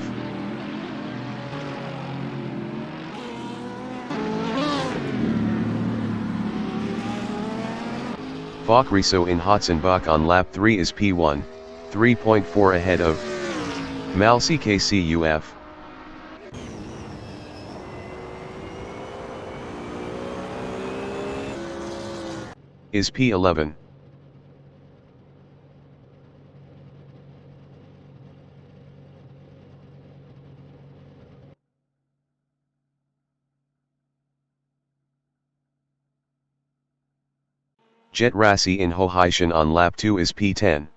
Fokriso in Hotzenbach on lap 3 is P1, 3.4 ahead of Malsi KCUF. Is P11. Jet Rassi in Hoheishan on lap 2 is P10.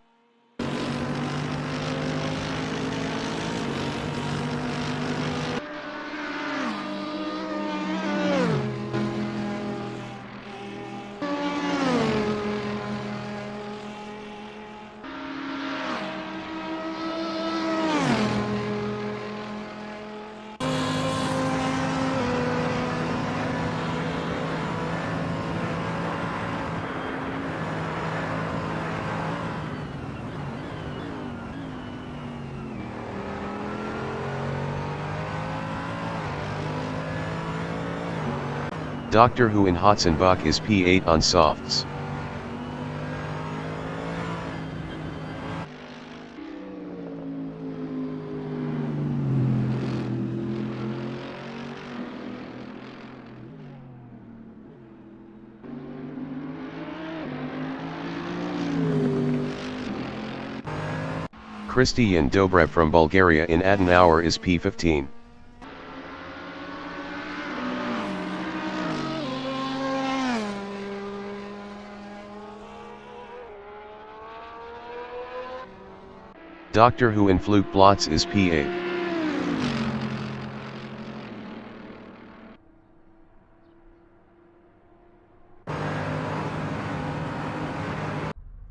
Doctor Who in Hotzenbach is P8 on softs. Christian Dobrev from Bulgaria in Adenauer is P15. Doctor Who in Flugplatz is P8.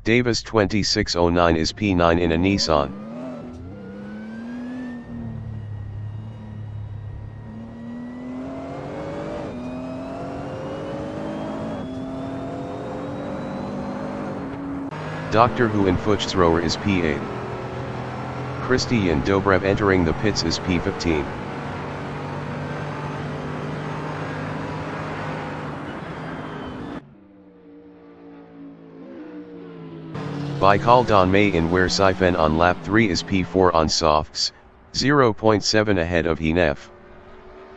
Davis 2609 is P9 in a Nissan. Doctor Who in Fuchsrower is P8. Christian Dobrev entering the pits is P15. Baikal Donmei in Wersaifen on lap 3 is P4 on softs, 0.7 ahead of Enef.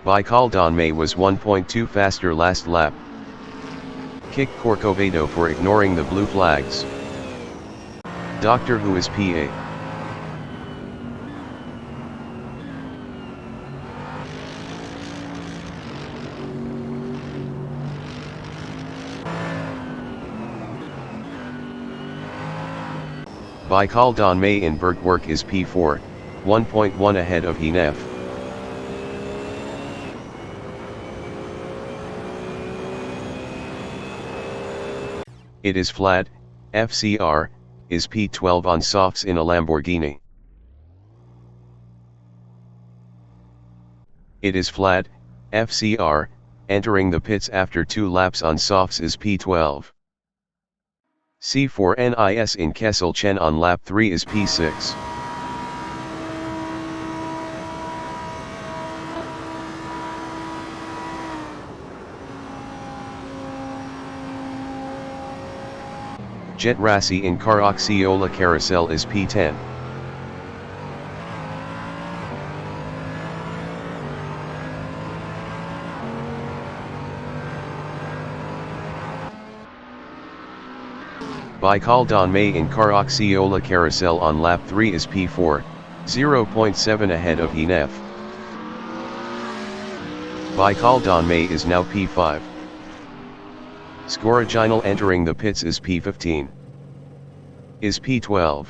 Baikal Donmei was 1.2 faster last lap. Kick Corcovado for ignoring the blue flags. Doctor Who is P8. Baikal Donmei in Bergwerk is P4, 1.1 ahead of Enef. It is flat, FCR, is P12 on softs in a Lamborghini. It is flat, FCR, entering the pits after 2 laps on softs is P12. C4NIS in Kessel Chen on lap 3 is P6. Jet Rassi in Caracciolo Carousel is P10. Baikal Donmei in Caracciolo Carousel on lap 3 is P4, 0.7 ahead of Enef. Baikal Donmei is now P5. Skoroginal entering the pits is P15. Is P12.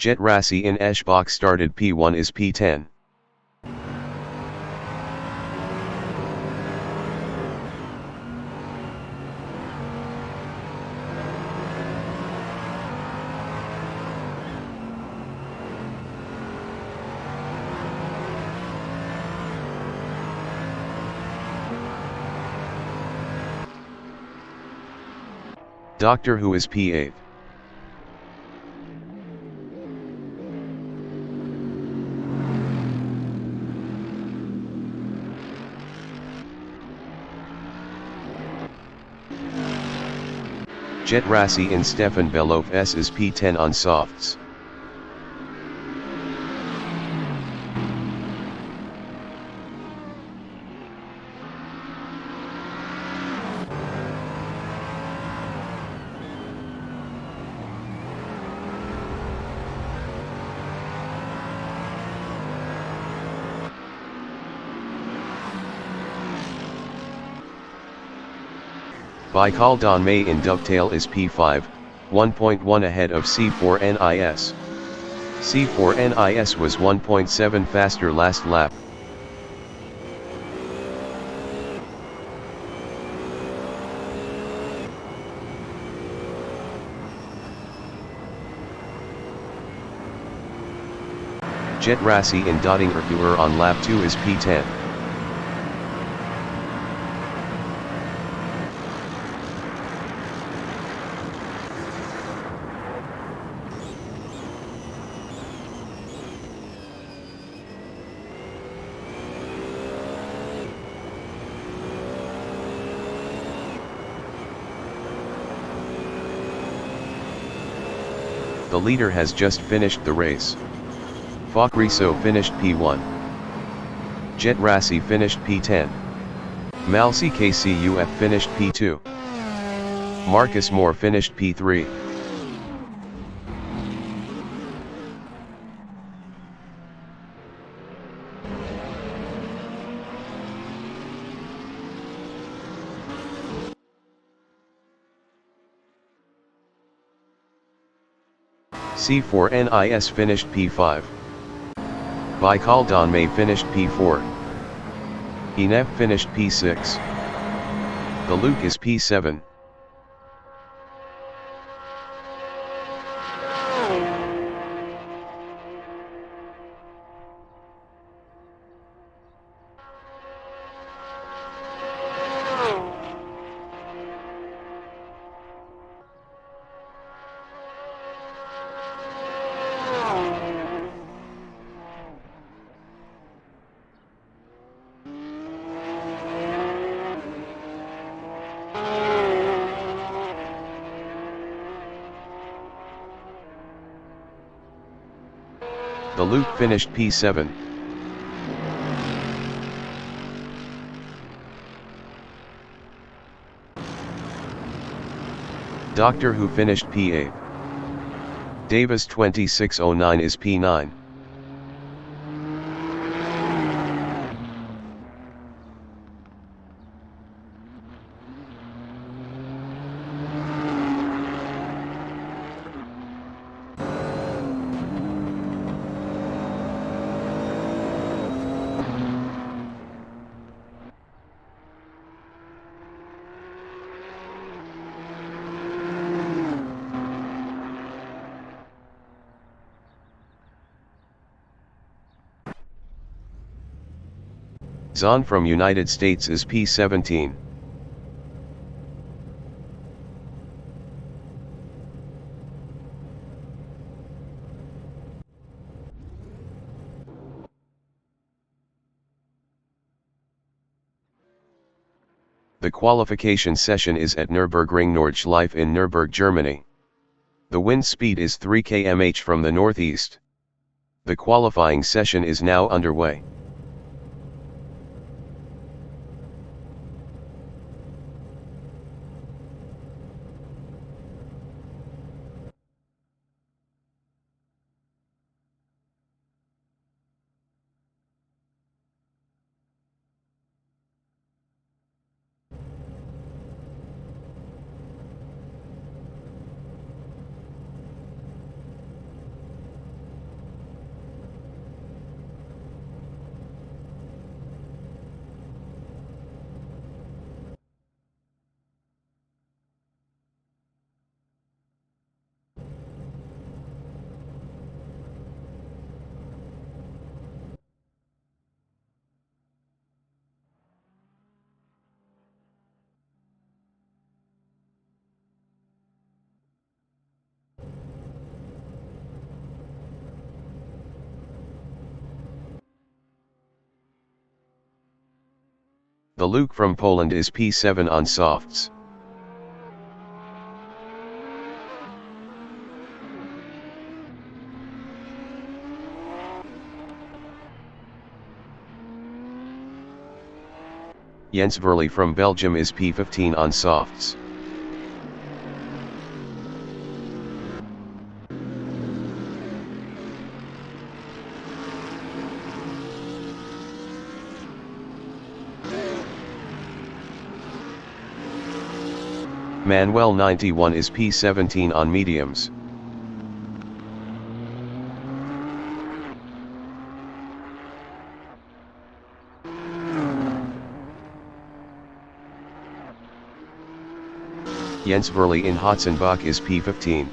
Jet Rassi in Eschbach started P1 is P10. Doctor Who is P8. Jet Rassi in Stefan Belov S is P10 on softs. Baikal Donmei in Dovetail is P5, 1.1 ahead of C4NIS. C4NIS was 1.7 faster last lap. Jet Rassi in Dotting Erkuer on lap 2 is P10. The leader has just finished the race. Fokriso finished P1. Jet Rassi finished P10. Malsi KCUF finished P2. Marcus Moore finished P3. C4NIS finished P5. Baikal Donmei finished P4. Enep finished P6. The Luke is P7. The Luke finished P7. Doctor Who finished P8. Davis 2609 is P9. Zahn from United States is P17. The qualification session is at Nürburgring Nordschleife in Nürburgring, Germany. The wind speed is 3 km/h from the northeast. The qualifying session is now underway. The Luke from Poland is P7 on softs. Jens Verley from Belgium is P15 on softs. Manuel 91 is P17 on mediums. Jens Verley in Hotzenbach is P15.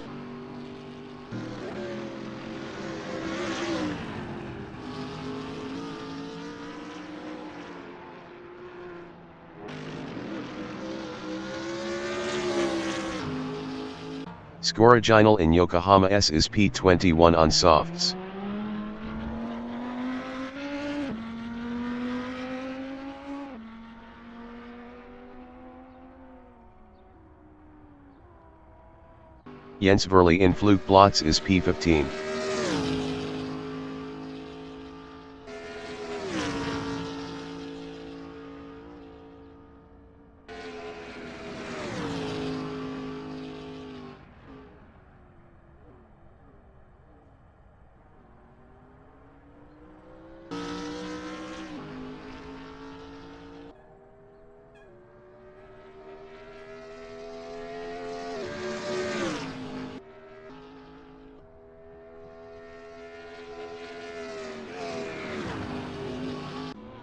Skoriginal in Yokohama S is P21 on softs. Jens Verley in Flugplatz is P15.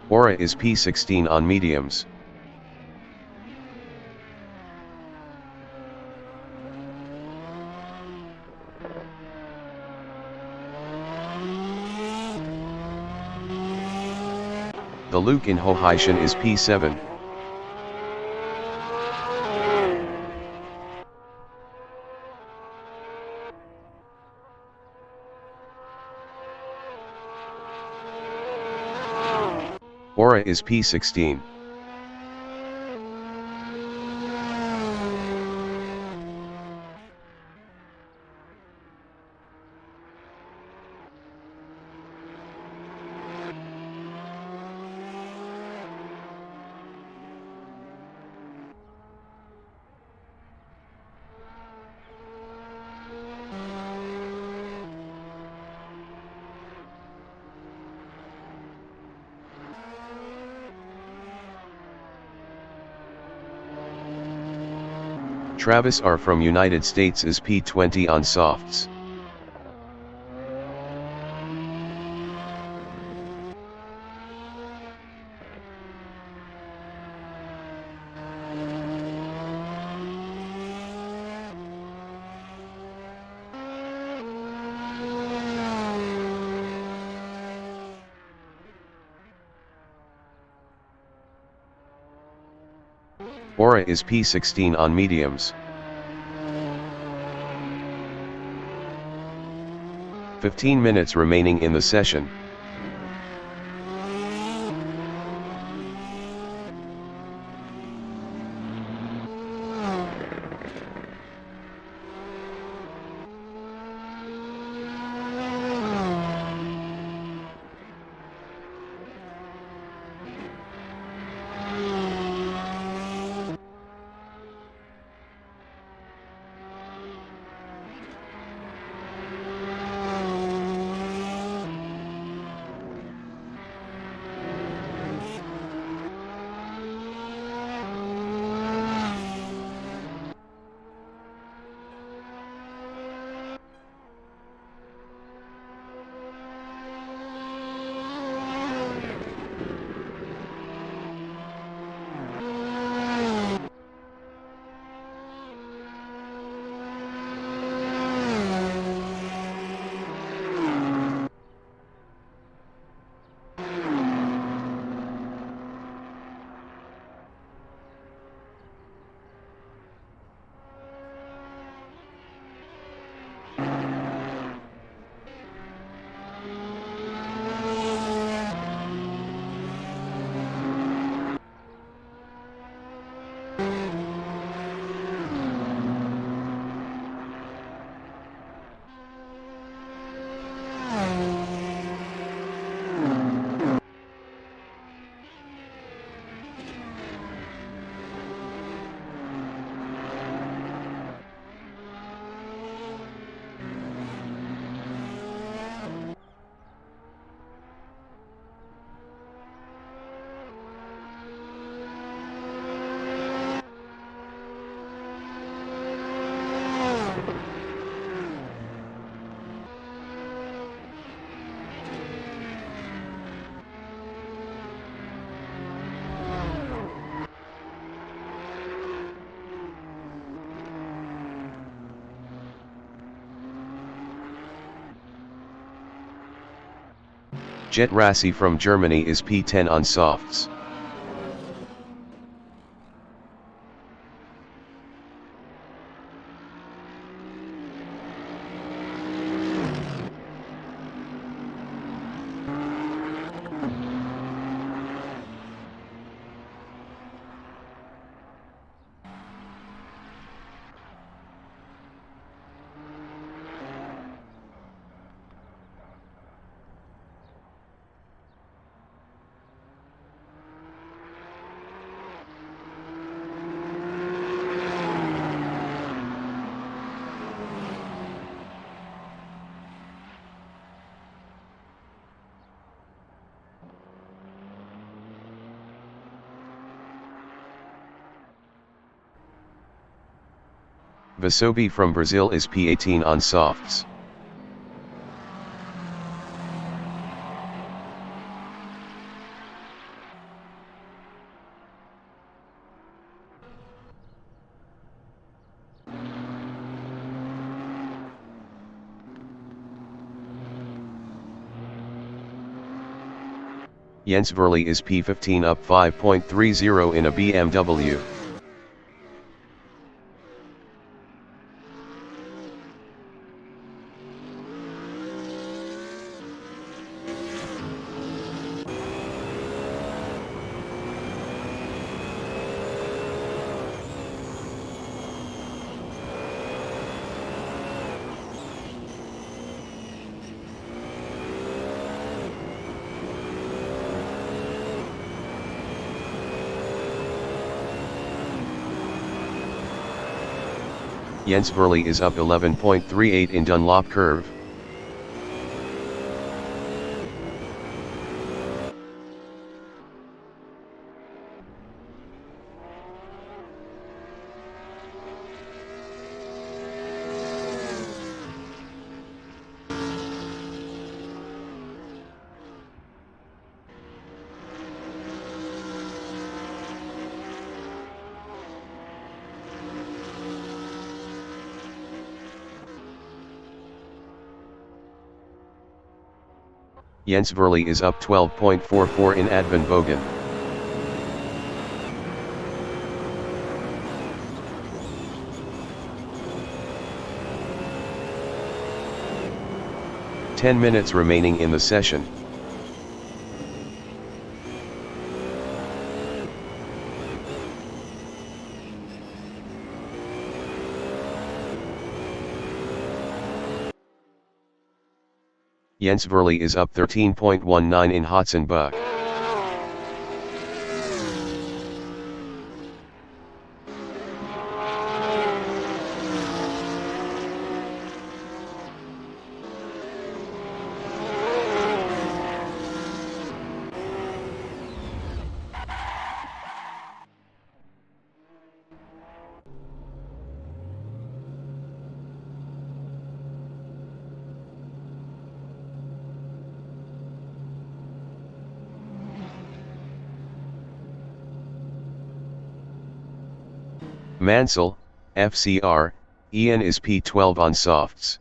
Ora is P16 on mediums. The Luke in Hoheischen is P7. Ora is P16. Travis R from United States is P20 on softs. Ora is P16 on mediums. 15 minutes remaining in the session. Jet Rassi from Germany is P10 on softs. Vasobi from Brazil is P18 on softs. Jens Verli is P15 up 5.30 in a BMW. Jens Verli is up 11.38 in Dunlop curve. Jens Verli is up 12.44 in Advenbogen. Ten minutes remaining in the session. Jens Verli is up 13.19 in Hotzenbuck. Mansell, FCR, Ian is P12 on softs.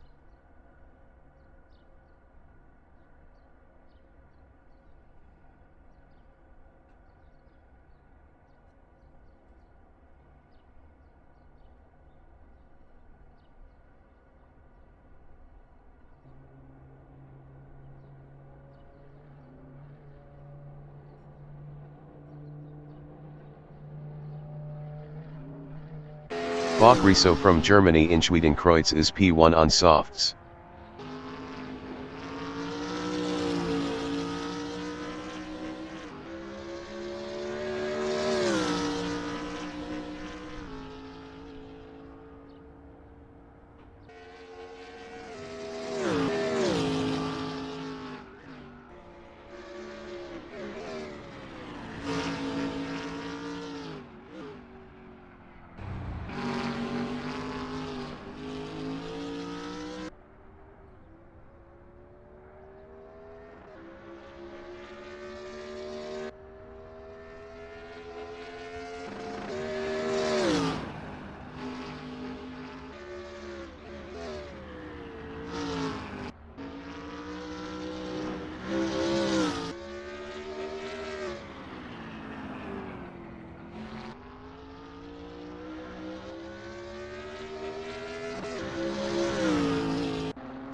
Bachriso from Germany in Schwedenkreuz is P1 on softs.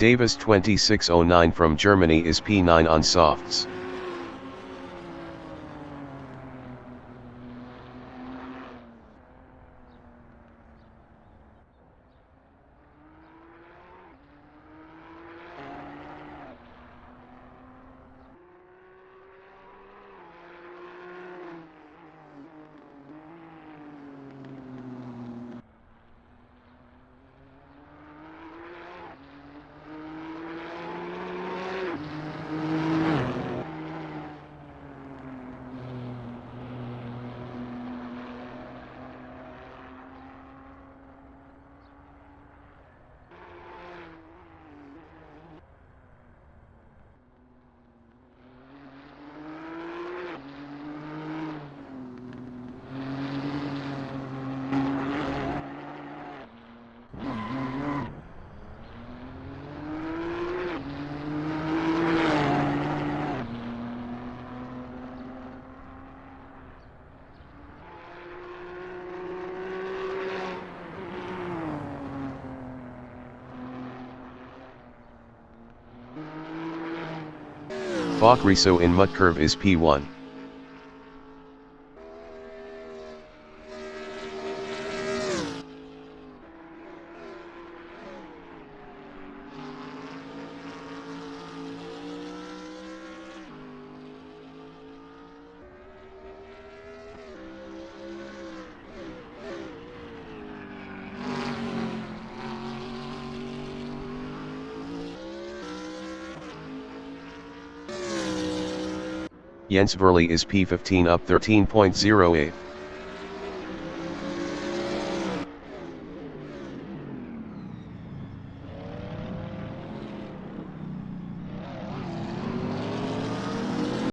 Davis 2609 from Germany is P9 on softs. Fokriso in mud curve is P1. Jens Verli is P15 up 13.08.